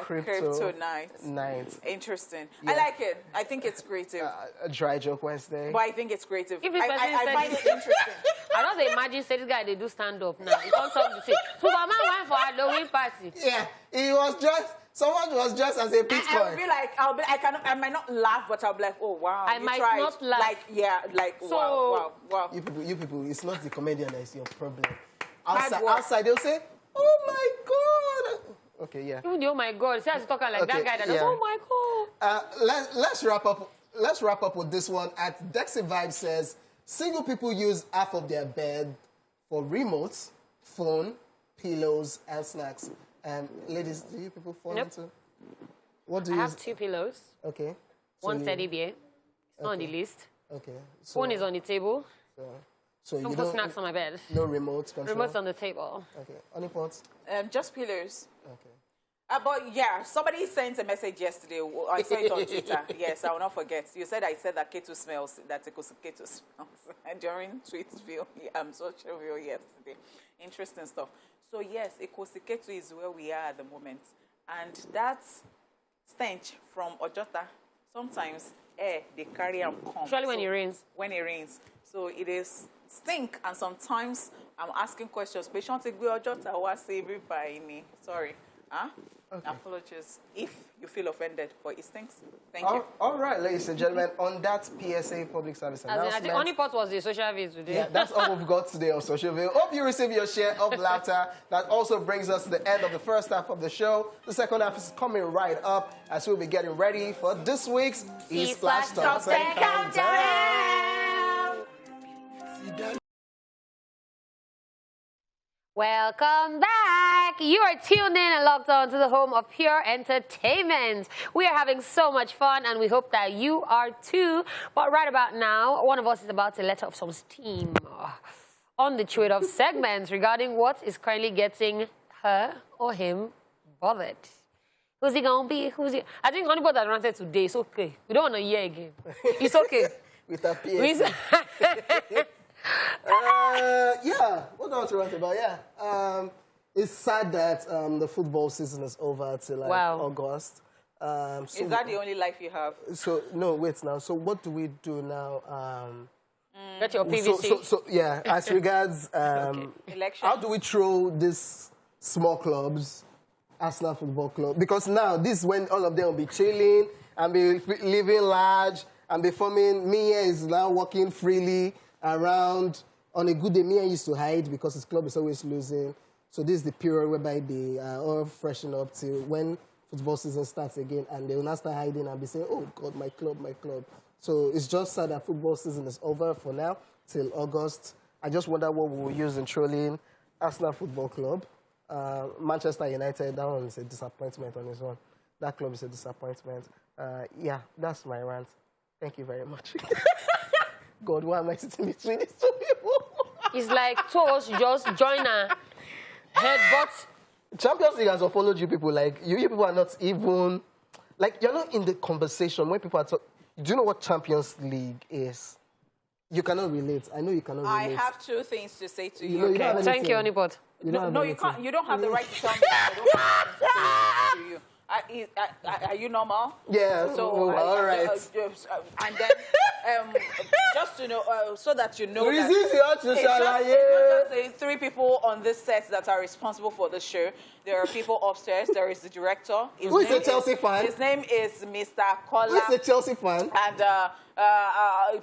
kryptonite. Night. Interesting. Yeah. I like it. I think it's creative. A dry joke Wednesday. But I think it's creative. If this person I find it interesting. I don't imagine say this guy they do stand up now. He comes up to say Superman went for a Halloween party. Yeah, he was just. Someone was just as a Bitcoin. I'll be like, I might not laugh, but I'll be like, oh wow, I might not laugh. Wow. You people, it's not the comedian that is your problem. Outside they'll say, oh my God. Okay, yeah. Even the oh my God, see how he's talking like that guy that does, oh my God. Let's wrap up with this one. At Dexy Vibe says, single people use half of their bed for remotes, phone, pillows, and snacks. Ladies, do you people fall into? What do you? I have 2 pillows. Okay. One teddy bear. It's not on the list. Okay. Phone is on the table. So don't put snacks on my bed. No remote control. Remote's on the table. Okay. Only pots. Just pillows. Okay. But yeah, somebody sent a message yesterday. I saw it on Twitter. Yes, I will not forget. You said I said that Keto smells. That Keto smells during Tweetsville, social view yesterday. Interesting stuff. So yes, Ekosiketu is where we are at the moment. And that stench from Ojota, sometimes they carry and come. Especially when it rains. When it rains. So it is stink, and sometimes I'm asking questions. Patient take Ojota or say sorry. Okay. Apologies if you feel offended, but it stinks. Thank you. All right, ladies and gentlemen, on that PSA public service announcement. The only part was the social view today. Yeah, that's all we've got today on social view. Hope you receive your share of laughter. That also brings us to the end of the first half of the show. The second half is coming right up as we'll be getting ready for this week's E-Splash Top 10 Countdown. Welcome back. You are tuned in and logged on to the home of pure entertainment. We are having so much fun, and we hope that you are too. But right about now, one of us is about to let off some steam on the trade-off segments regarding what is currently getting her or him bothered. Who's he gonna be? I think Honeypot has ranted today. It's okay. We don't want to hear again. It's okay. With a PSA. What do I want to write about? It's sad that the football season is over till August. Is that the only life you have? So no, wait now. So what do we do now? Get your PVC. As regards election. How do we throw these small clubs, Arsenal Football Club? Because now this is when all of them will be chilling and be living large and be forming. Mia is now walking freely around. On a good day, Mia used to hide because his club is always losing. So this is the period whereby they are all freshen up till when football season starts again, and they will not start hiding and be saying, oh God, my club, my club. So it's just sad that football season is over for now till August. I just wonder what we'll use in trolling Arsenal Football Club. Manchester United, that one is a disappointment on its own. That club is a disappointment. Yeah, that's my rant. Thank you very much. God, why am I sitting between these two people? It's like two of us just join a headbutt. Champions League has followed you people. Like, you people are not even... Like, you're not in the conversation when people are talking. Do you know what Champions League is? You cannot relate. I know you cannot relate. I have two things to say to you. know, Okay, thank you, Honeypot. No, you can't. You don't have the right to tell me. I don't have to you. Are you normal? Yeah, So, all right. and then, just to know, so that you know that It's it's not just the three people on this set that are responsible for the show. There are people upstairs. There is the director. Who is a Chelsea fan? His name is Mr. Kola. Who is a Chelsea fan? And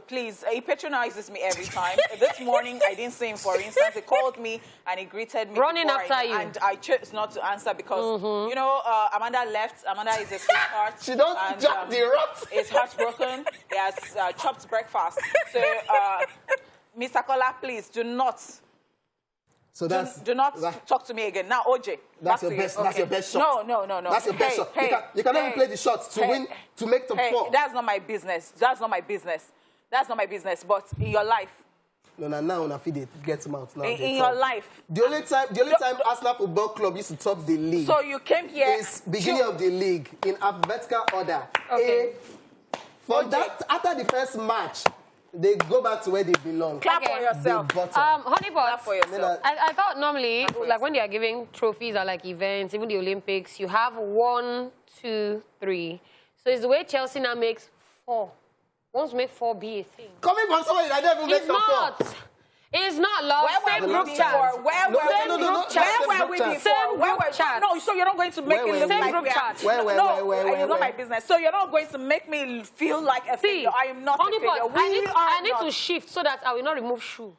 please, he patronizes me every time. This morning, I didn't see him, for instance. He called me and he greeted me. Running after you. And I chose not to answer because, you know, Amanda left. Amanda is a sweetheart. She don't drop the rot. Is heartbroken. He has chopped breakfast. So, Mr. Kola, please do not. So do not talk to me again. Now, OJ. That's your best. That's your best shot. No. That's your best shot. You can only play the shots to win, to make top 4. That's not my business. That's not my business. That's not my business. But in your life. No, now on a feed it gets them out now. In your life. The only time Arsenal Football Club used to top the league. So you came here. Is beginning of the league in alphabetical order. Okay. After the first match, they go back to where they belong. Clap for yourself. Honeypot, Clap for yourself. I thought normally, like when they are giving trophies or like events, even the Olympics, you have 1, 2, 3. So it's the way Chelsea now makes 4. Wants to make 4 be a thing. Coming from somebody that never makes top 4. It's not, love. Same group chat. Where were we before? Same group chat. No, so you're not going to make me look like group chat. No, it's not my business. So you're not going to make me feel like a failure. I am not a failure. I need to shift so that I will not remove shoe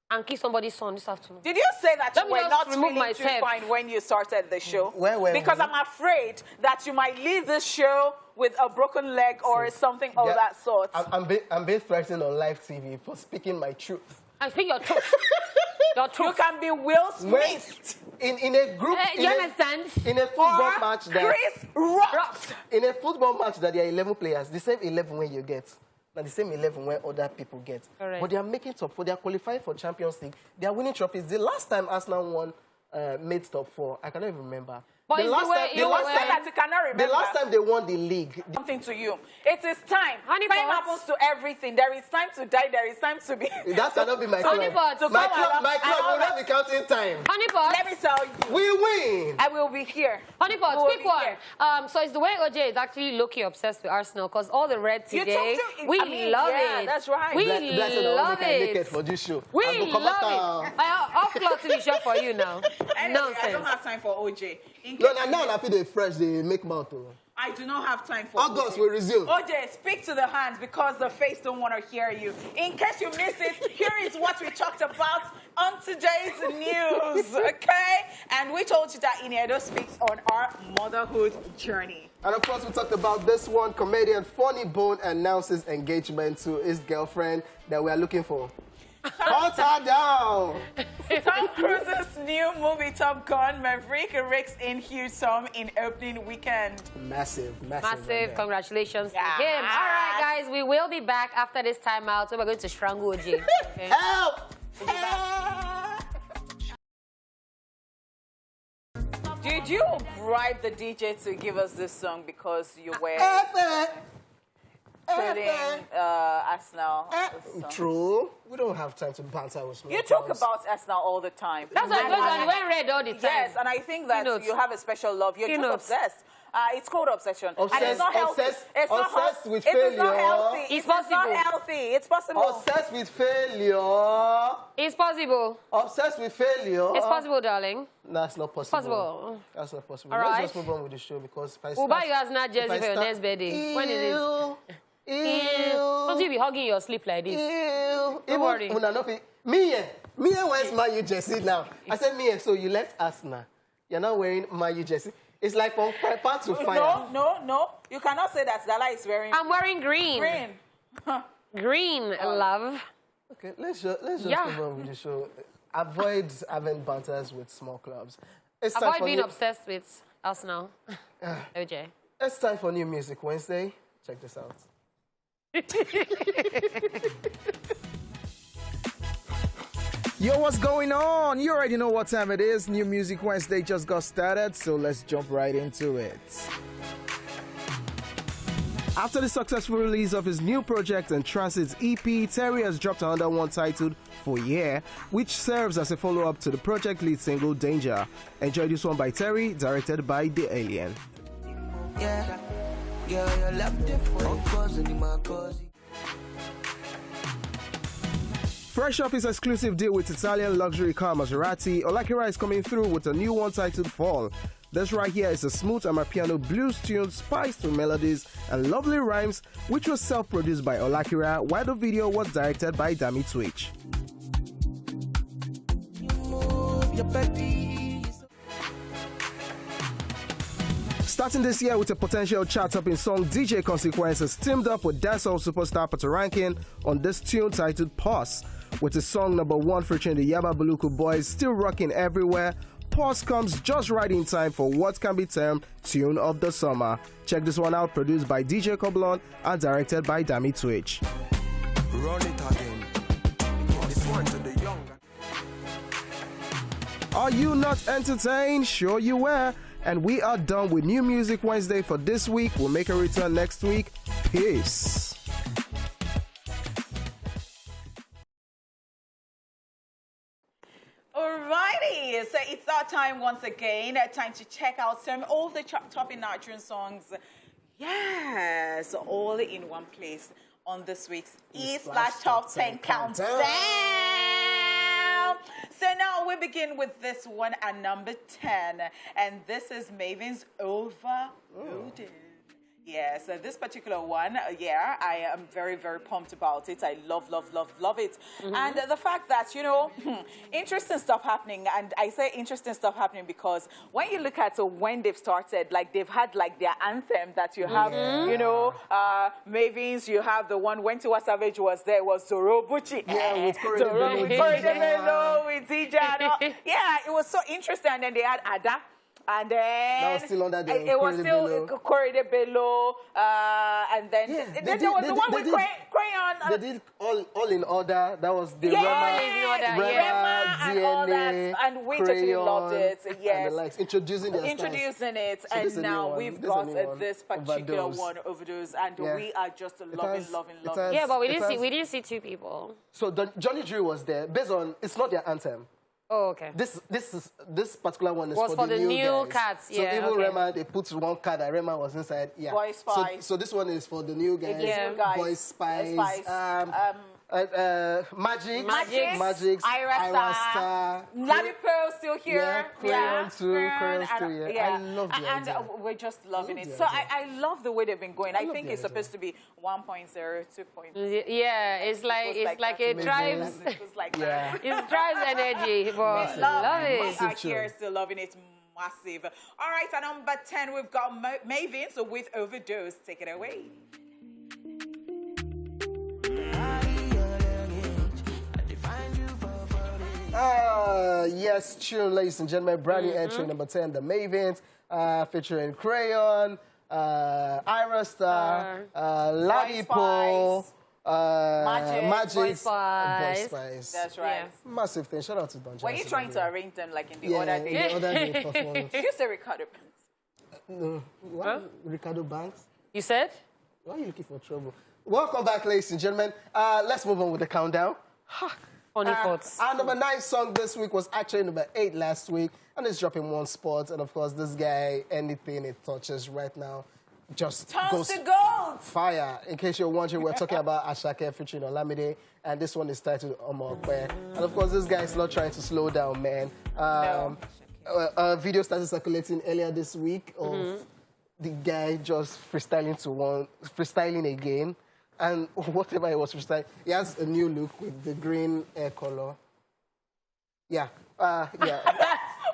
and kiss somebody's son this afternoon. Did you say that you were not feeling myself. too fine when you started the show? Because I'm afraid that you might leave this show with a broken leg or something of that sort. I'm being threatened on live TV for speaking my truth. I speak your truth. Your truth. You can be Will Smith. In a group, you understand? In a football match that Chris Rock. In a football match that there are 11 players, the same 11 when you get. Now the same 11 when other people get. Correct. But they are making top 4. They are qualifying for Champions League. They are winning trophies. The last time Arsenal won made top 4, I cannot even remember. But the last time they won the league. Something to you. It is time. Honey time pots. happens to everything. There is time to die. There is time to be. That cannot be my club. Honey pots. My club will not be counting time. Honey pots. Let me tell you. We win. I will be here. Honey pots, quick one. So it's the way OJ is actually low-key obsessed with Arsenal because all the red today, we love it. That's right. We love it. For this show. We love it. I'll cloth to the show for you now. Anyway, Nonsense. I don't have time for OJ. Now I feel they fresh, they make mouth. I do not have time for August OJ. will resume. OJ, speak to the hands because the face don't want to hear you. In case you missed it, here is what we talked about on today's news, okay? And we told you that Inedo speaks on our motherhood journey. And of course, we talked about this one. Comedian Funny Bone announces engagement to his girlfriend that we are looking for. Hold her down. Tom Cruise's new movie, Top Gun Maverick, rakes in huge sum in opening weekend. Massive. Congratulations to him. All right, guys, we will be back after this timeout. So we're going to strangle OJ. Okay? Help! Did you bribe the DJ to give us this song because you were trading Arsenal? True. We don't have time to banter with You talk about Arsenal all the time. That's what goes on. You wear red all the time. Yes, and I think that you have a special love. You're just obsessed. It's called obsession. And it's not healthy. Obsessed with failure. It's not healthy. It's possible. It's not healthy. It's possible. Obsessed with failure. It's possible. Obsessed with failure. It's possible, darling. That's not possible. Possible. That's not possible. All Let's right. just move on with the show because if I We'll buy you as not jersey for your next birthday. When it is. Don't you be hugging your sleep like this. Don't worry. Mie wears Man U jersey now. I said, Mie, so you left Arsenal. You're not wearing Man U jersey. It's like from fire to fire. No. You cannot say that. Dala is wearing... I'm wearing green. Green, love. Okay, let's just move on with the show. Avoid having banters with small clubs. Avoid being obsessed with Arsenal. OJ. It's time for New Music Wednesday. Check this out. Yo, what's going on? You already know what time it is. New Music Wednesday just got started, so let's jump right into it. After the successful release of his new project and Transit's EP, Terry has dropped another one titled For Yeah, which serves as a follow-up to the project lead single Danger. Enjoy this one by Terry, directed by The Alien. Fresh off his exclusive deal with Italian luxury car Maserati, Olakira is coming through with a new one titled Fall. This right here is a smooth Amapiano blues tune spiced with melodies and lovely rhymes, which was self-produced by Olakira, while the video was directed by Dami Twitch. Starting this year with a potential chart-topping song, DJ Consequence has teamed up with dancehall superstar Patoranking on this tune titled Pause. With his song number 1 featuring the Yaba Buluku Boys still rocking everywhere, Pause comes just right in time for what can be termed Tune of the Summer. Check this one out, produced by DJ Koblon and directed by Dami Twitch. Run it again. This one to the young. Are you not entertained? Sure you were. And we are done with New Music Wednesday for this week. We'll make a return next week. Peace. Alrighty, so it's our time once again. Time to check out some of the top Nigerian songs. Yes, all in one place on this week's E/Top 10 Countdown. So now we begin with this one at number 10, and this is Maven's Overloaded. Yeah, so this particular one, yeah, I am very, very pumped about it. I love, love, love, love it. And the fact that, you know, interesting stuff happening, and I say interesting stuff happening because when you look at when they've started, like they've had like their anthem that you have, you know, Mavins, you have the one when Tiwa Savage was there, was Zoro Buchi. Yeah, with Corey with DJ. Yeah, it was so interesting. And then they had Ada. And then that was still under the it was still Corridor Below, and then there was the one with Crayon. They did all in order. That was the Rema, DNA, and all that, and we totally loved it. Yes, and the likes, introducing it, so and now we've got this particular one, Overdose, and we are just loving. Yeah, but we didn't see two people. So Johnny Drew was there. Based on, it's not their anthem. Oh, okay. This particular one is for the new guys. cats. So Yeah, even Rema, they put one card that Rema was inside. Yeah. Boy Spice. So this one is for the new guys. Yeah. Boy Spice. Magic. Ira Star. Lavi Pearl still here. Yeah. Crayon too. I love it. And we're just loving it. So I love the way they've been going. I think it's supposed to be 1.0, 2.0. Yeah, it's like it drives. It's like that. It drives energy. But love it. I here still loving it. Massive. All right, at number 10, we've got Mavin. So with Overdose, take it away. Yes, tune, ladies and gentlemen. Brand new entry number 10, the Mavins, featuring Crayon, Ira Star, Ladipo, Magic, Boy Spice. That's right. Yeah. Massive thing. Shout out to Don Johnson. Were you trying to arrange them like in the other day? Yeah, the other day performance. Did you say Ricardo Banks? No. What? Ricardo Banks? You said? Why are you looking for trouble? Welcome back, ladies and gentlemen. Let's move on with the countdown. Funny thoughts. Our number 9 song this week was actually number 8 last week, and it's dropping 1 spot. And of course, this guy, anything it touches right now, just turns to gold. Fire. In case you're wondering, we're talking about Ashake featuring Olamide, and this one is titled Omokwe. And of course, this guy is not trying to slow down, man. A video started circulating earlier this week of the guy just freestyling again. And whatever he was freestyling, he has a new look with the green hair color. Yeah.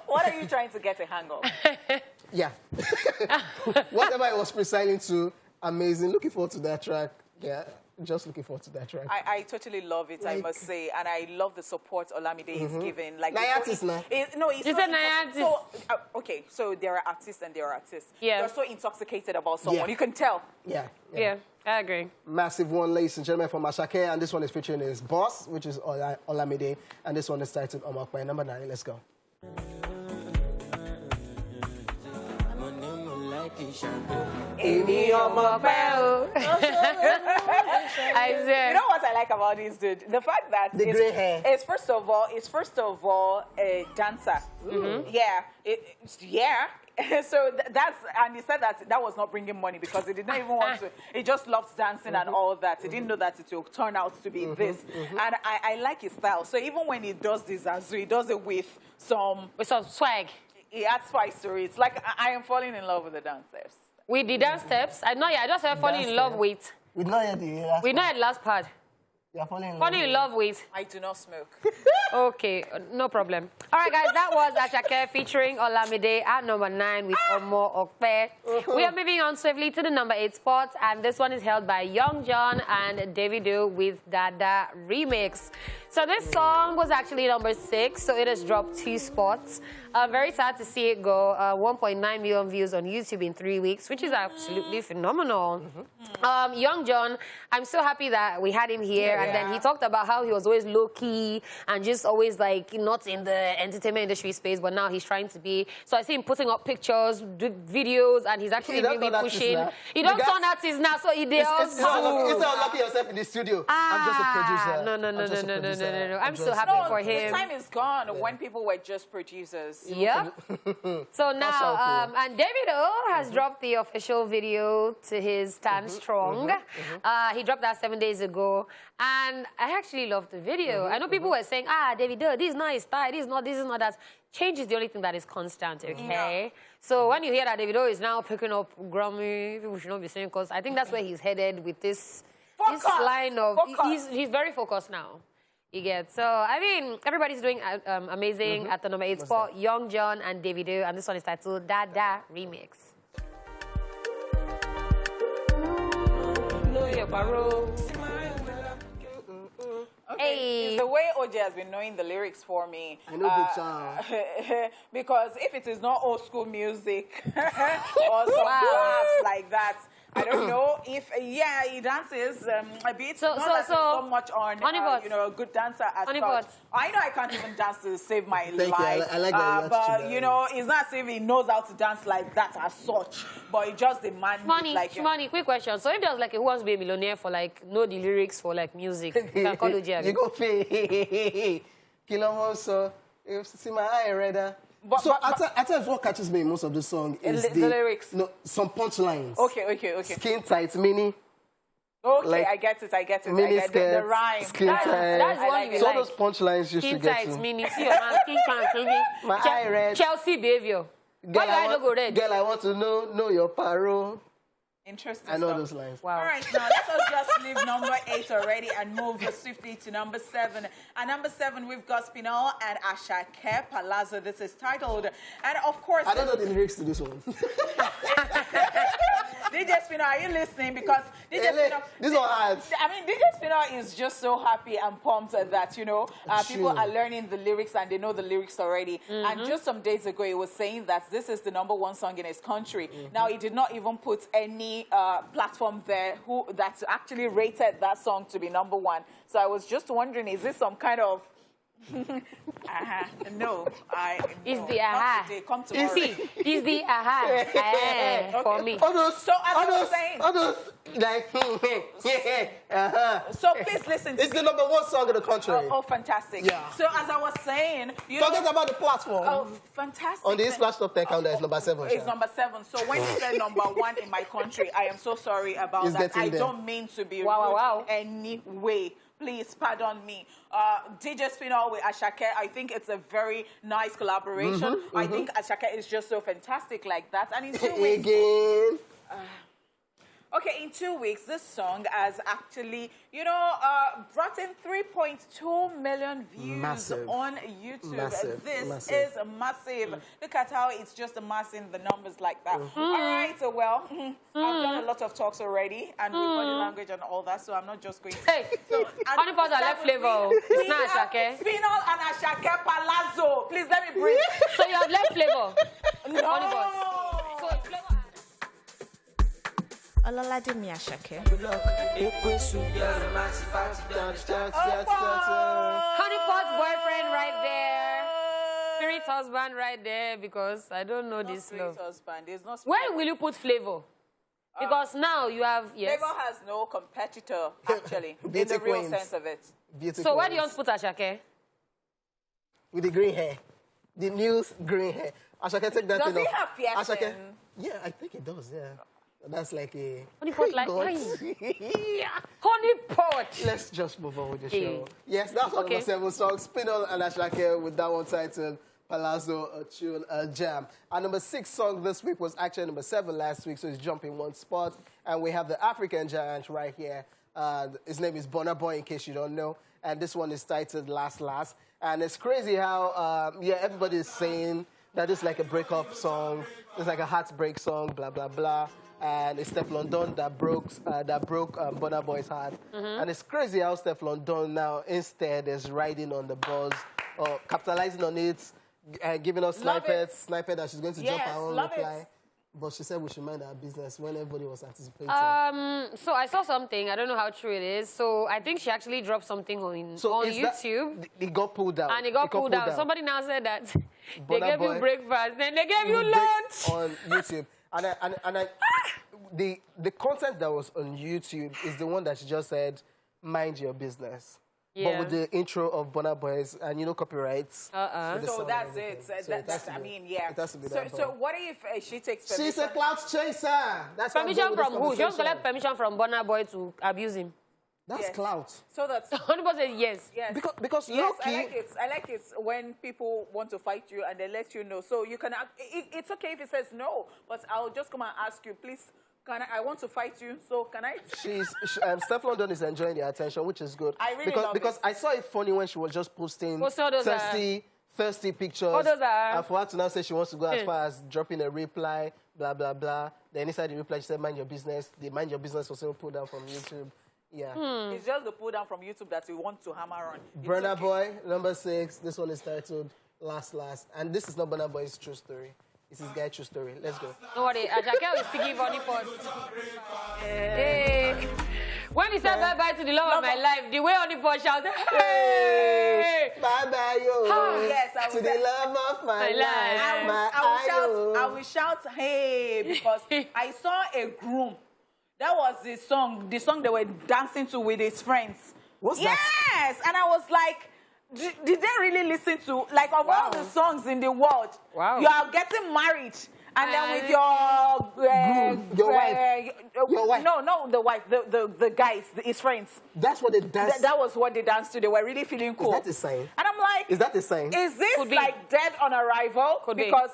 What are you trying to get a hang of? Yeah. Whatever he was freestyling to, amazing. Looking forward to that track. Yeah. just looking forward to that track. I totally love it, I must say, and I love the support Olamide is giving. Like, artist now. No, he's an artist. So, okay, so there are artists and there are artists. Yeah. They're so intoxicated about someone. Yeah. You can tell. Yeah, I agree. Massive one, ladies and gentlemen, from Ashake, and this one is featuring his boss, which is Olamide, and this one is titled Omakwe. Number 9, let's go. Amy Omakwe. I said. You know what I like about this dude? The fact that The grey hair. It's first of all a dancer. Yeah. So that's, and he said that was not bringing money because he did not even want to. He just loves dancing and all that. He didn't know that it will turn out to be this. And I like his style. So even when he does this Azu, he does it with some swag. He adds spice to it. It's like I am falling in love with the dancers. With the dance steps, I just said falling in love with. We know yet the last We know the last part. You're falling in love with. I do not smoke. Okay, no problem. All right, guys, that was Ashake featuring Olamide at number 9 with Omo Okpe. We are moving on swiftly to the number 8 spot, and this one is held by Young John and Davido with Dada Remix. So this song was actually number 6, so it has dropped 2 spots. Very sad to see it go. 1.9 million views on YouTube in 3 weeks, which is absolutely phenomenal. Young John, I'm so happy that we had him here. And then he talked about how he was always low-key and just always, like, not in the entertainment industry space, but now he's trying to be. So I see him putting up pictures, videos, and he's actually really pushing. He don't turn artists now, so he does. It's not locking yourself in the studio. I'm just a producer. No. I'm so happy for him. The time is gone when people were just producers. Yep. So now, and Davido has dropped the official video to his Stand Strong. He dropped that 7 days ago. And I actually loved the video. I know people were saying, Davido, this is not his style, this is not that. Change is the only thing that is constant, okay? So when you hear that Davido is now picking up Grammy, people should not be saying, because I think that's where he's headed with this line of... He's very focused now. You get. So, I mean, everybody's doing amazing at the number 8 spot. Young John and Davido, and this one is titled Dada Remix. Know your parole. Okay, it's the way OJ has been knowing the lyrics for me. I know good song. Because if it is not old school music or some raps like that, I don't know if, he dances a bit. So much on, a good dancer as such. I know I can't even dance to save my life. I like that. But, it's not as if he knows how to dance like that as such. But it just demands Shmani, quick question. So if there's like Who Wants to Be a Millionaire for like, know the lyrics for like music, you can call OJ. You go pay. Kilomoso. You see my eye, Reda. At times, what catches me in most of the song is the lyrics. No, some punchlines. Okay. Skin tight, mini. Okay, like, I get it. Mini I get the rhyme. Skin tight. That's one you so like. those punchlines used to get Skin to. tight, mini. See your man, skin tight, mini. My eye red. Chelsea behavior. Why do I not go red? Girl, I want to know your parole. Interesting. I know those lines. Wow. All right, now let us just leave number 8 already and move swiftly to number 7. At number 7, we've got Spinall and Ashake Palazzo. This is titled, and of course... I don't know the lyrics to this one. DJ Spinall, are you listening? Because DJ Spinall... This one hard. I mean, DJ Spinall is just so happy and pumped that, people are learning the lyrics and they know the lyrics already. And just some days ago, he was saying that this is the #1 song in his country. Now, he did not even put any platform there that's actually rated that song to be #1. So I was just wondering, is this some kind of... No, It's the aha. Come tomorrow. You see, it's the aha for me. So as I was saying... Like, So please listen to It's the #1 song in the country. Oh, fantastic. Yeah. So as I was saying... Forget about the platform. Oh, fantastic. On this Splash Top 10 countdown, it's number 7. It's number 7. So when you said #1 in my country, I am so sorry about that. I don't mean to be rude in any way. Please pardon me. DJ Spinall with Ashake, I think it's a very nice collaboration. I think Ashake is just so fantastic like that. And in 2 weeks... Again. Okay, in 2 weeks, this song has actually, brought in 3.2 million views on YouTube. This is massive. Look at how it's just amassing the numbers like that. All right, so I've done a lot of talks already, and with body language and all that, so I'm not just going to... Hey, honey pot are left flavor. It's not Ashake. Spinal and Ashake Palazzo. Please let me breathe. So you have left flavor? No. Honey pot. So it's flavor... Ololade mi Ashake. Honey pot's boyfriend right there. Spirit husband right there, because I don't know this love. Husband. There's no Where will you put flavor? Because now you have, yes. Flavor has no competitor, actually, in the real sense of it. So where do you want to put Ashake? With the green hair. The new green hair. Ashake, take that Does thing he off. have piercing? Ashake, yeah, I think it does, yeah. That's like a... Honey pot like... Honey pot! Let's just move on with the show. Yes, that's our number 7 song. Spinal and Ashake with that one titled Palazzo, a tune, a jam. Our number 6 song this week was actually number 7 last week, so it's jumping one spot. And we have the African giant right here. His name is Burna Boy, in case you don't know. And this one is titled Last Last. And it's crazy how, everybody is saying that it's like a breakup song. It's like a heartbreak song, blah, blah, blah. And it's Steph London that broke Burna Boy's heart. And it's crazy how Steph London now instead is riding on the buzz, or capitalizing on it, giving us snippet that she's going to drop her own reply. But she said we should mind our business when everybody was anticipating. So I saw something. I don't know how true it is. So I think she actually dropped something on YouTube. It got pulled down. And it got pulled down. Somebody now said that they gave you breakfast, then they gave you lunch. On YouTube. The content that was on YouTube is the one that she just said, mind your business. Yeah. But with the intro of Burna Boy's, and copyrights. So that's it. It has to be that. So what if she takes permission? She's a clout chaser. That's permission from who? She wants to collect permission from Burna Boy to abuse him. That's clout. So that's 100% yes. Yes. Because yes, I like it when people want to fight you and they let you know. So you can. It's okay if he says no, but I'll just come and ask you, please. I want to fight you, so can I? Steph London is enjoying the attention, which is good. I really love because it. I saw it funny when she was just posting thirsty pictures. And for her to now say she wants to go as far as dropping a reply, blah, blah, blah. Then inside the reply, she said, mind your business. The mind your business was also pulled down from YouTube. Yeah. It's just the pull down from YouTube that we want to hammer on. Burna Boy, number 6. This one is titled Last Last. And this is not Burna Boy's true story. It's his guy's true story. Let's go. Don't worry, Ashake will still give honey pot. Hey. When he said bye-bye to the love of my life, the way honey pot shouted, hey! Bye-bye, yo. Yes, I will to the love of my life. I will shout, hey, because I saw a groom. That was the song they were dancing to with his friends. What's that? Yes, and I was like, did they really listen to, like, of all the songs in the world, you are getting married, and then with your wife. Your wife. No, the wife, the guys, his friends. That's what they danced. That was what they danced to. They were really feeling cool. Is that a sign? And I'm like, is that a sign? Is this like dead on arrival? Because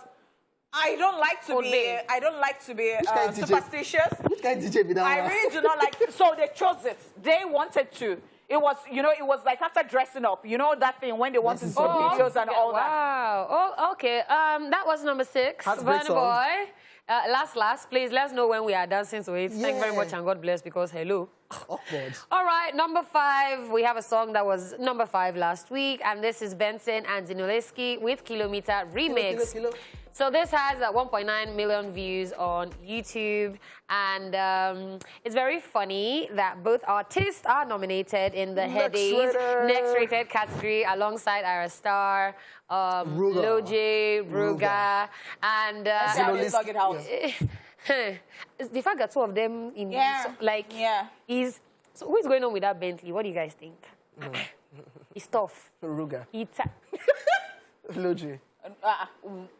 I don't like to be. I don't like to be superstitious. Which kind of DJ be that? I really do not like. So they chose it. They wanted to. It was, it was like after dressing up. You know that thing when they wanted to do videos and all that. Wow. Oh, okay. That was number 6. Burna Boy. Last. Please let us know when we are dancing to it. Thank you very much and God bless, because hello. Awkward. All right, number 5. We have a song that was number 5 last week, and this is Benson and Zinoleski with Kilometer Remix. Kilo. So this has 1.9 million views on YouTube, and it's very funny that both artists are nominated in the Next Rated category alongside our star, Loje, Ruga, and the fact that 2 of them in is so what's going on with that Bentley? What do you guys think? It's tough. Ruga. It's Loje.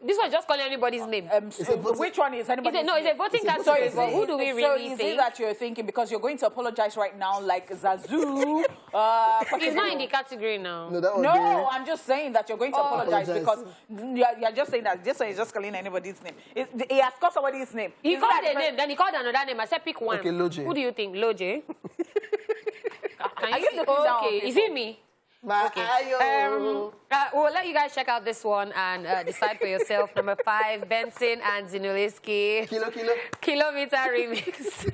This one just calling anybody's name. Which one is anybody's name? No, it's a voting category, but who do we really think? So is it that you're thinking because you're going to apologize right now like Zazu? He's not in the category now. No, I'm just saying that you're going to apologize because you're just saying that this one is just calling anybody's name. He has called somebody's name. He called a name, then he called another name. I said pick one. Okay, Loje. Who do you think? Loje? Are you looking down? Okay, is it me? Okay. We'll let you guys check out this one and decide for yourself. Number 5, Benson and Zinuliski. Kilometer remix.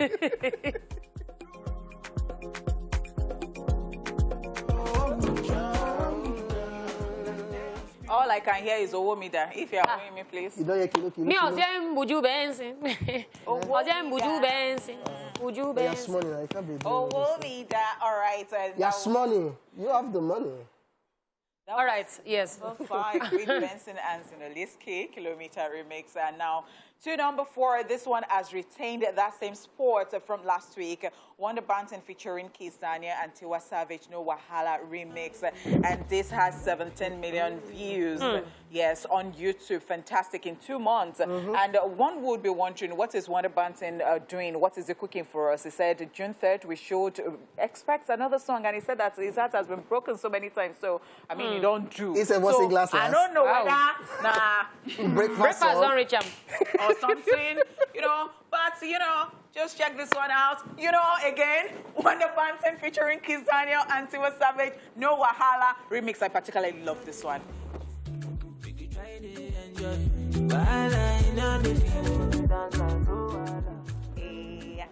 All I can hear is Owomida. If you're owing me, please. You don't hear kilo. Me, I was hearing Buju Benson. I was hearing Buju Benson. Buju Benson. Money, I can't be doing Owomida. All right. Yes, money. You have the money. All right, yes. Number 5, with Benson and Zinuliski, Kilometer remix. And now to number 4, this one has retained that same sport from last week. Wonder Banton featuring Kiss Daniel and Tiwa Savage, No Wahala remix. And this has 17 million views. Yes, on YouTube. Fantastic in 2 months. And one would be wondering, what is Wonder Banton doing? What is he cooking for us? He said June 3rd we should expect another song. And he said that his heart has been broken so many times. So, I mean, you don't do. He said, what's in glasses? I don't know whether, breakfast don't reach him. Or something, but, just check this one out. Again, Wonder Banton featuring Kiss Daniel and Tiwa Savage, No Wahala remix. I particularly love this one.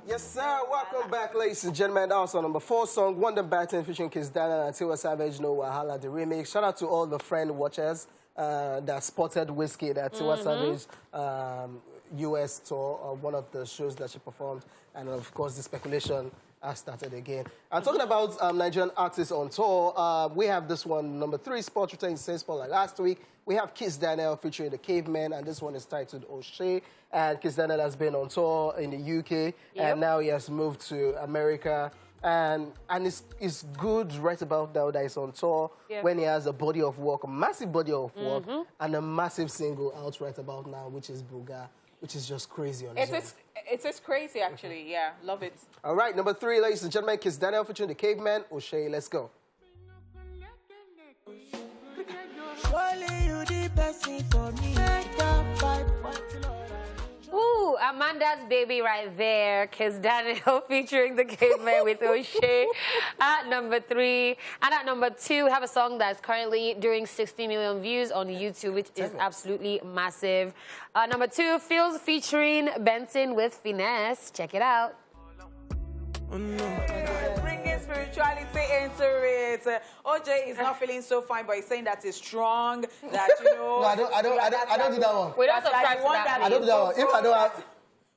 Yes, sir. Welcome back, ladies and gentlemen. Also, number 4 song, Wonder Banton featuring Kiss Daniel and Tiwa Savage, No Wahala, the remix. Shout out to all the friend watchers that spotted Whiskey at Tiwa Savage US tour, one of the shows that she performed. And, of course, the speculation has started again. And talking about Nigerian artists on tour, we have this one, number 3 spot, returning the same spot like last week. We have Kiss Daniel featuring the Cavemen, and this one is titled O'Shea. And Kiss Daniel has been on tour in the UK, and now he has moved to America. And it's good right about now that he's on tour when he has a body of work, a massive body of work, and a massive single out right about now, which is Buga, which is just crazy on his own. It's crazy, actually. Yeah, love it. All right, number 3, ladies and gentlemen, Kiss Daniel featuring the Cavemen, O'Shea. Let's go. Ooh, Amanda's baby right there. Kiss Daniel featuring the Caveman with O'Shea at number 3. And at number 2, we have a song that's currently doing 60 million views on YouTube, which is absolutely massive. Number 2, Fields featuring Benson with Finesse. Check it out. Bringing spirituality into it. OJ is not feeling so fine, but he's saying that he's strong. That No, I don't do that one. We don't subscribe to that. I don't do that one. If I don't have.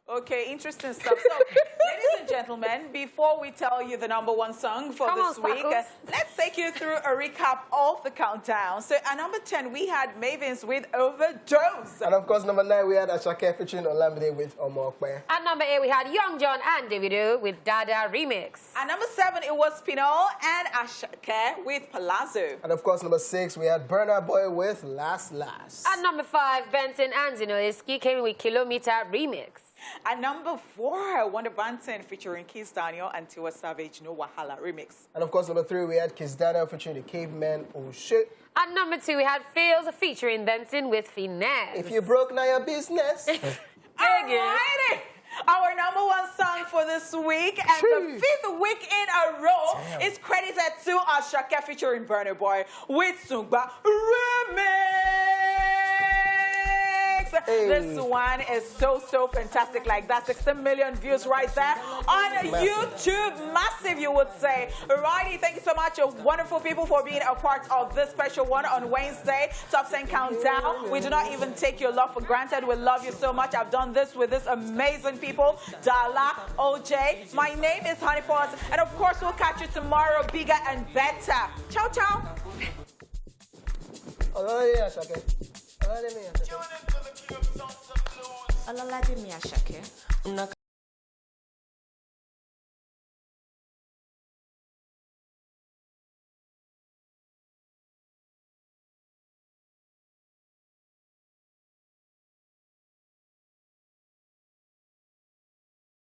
Okay, interesting stuff. So, ladies and gentlemen, before we tell you the number 1 song for this week, let's take you through a recap of the countdown. So, at number 10, we had Mavins with Overdose. And of course, number 9, we had Ashake featuring Olamide with Omokwe. At number 8, we had Young John and Davido with Dada Remix. At number 7, it was Pinol and Ashake with Palazzo. And of course, number 6, we had Burna Boy with Last Last. At number 5, Benson and Zinuliski came with Kilometer Remix. At number 4, Wonder Banton featuring Kiss Daniel and Tiwa Savage, No Wahala remix. And of course, number 3, we had Kiss Daniel featuring the Caveman, Oh Shit. At number 2, we had Fields featuring Benson with Finesse. If you broke, now your business. Alrighty. Our number 1 song for this week, and the 5th week in a row, is credited to Ashake featuring Burna Boy with Sungba Remix. This one is so fantastic. Like that, 16 million views right there on YouTube. Massive, you would say. Alrighty, thank you so much, wonderful people, for being a part of this special one on Wednesday. Top 10 Countdown. We do not even take your love for granted. We love you so much. I've done this with this amazing people, Dala, OJ. My name is Honey Force, and of course, we'll catch you tomorrow, bigger and better. Ciao, ciao. Oh, yeah, Ashake. Olala Ashake.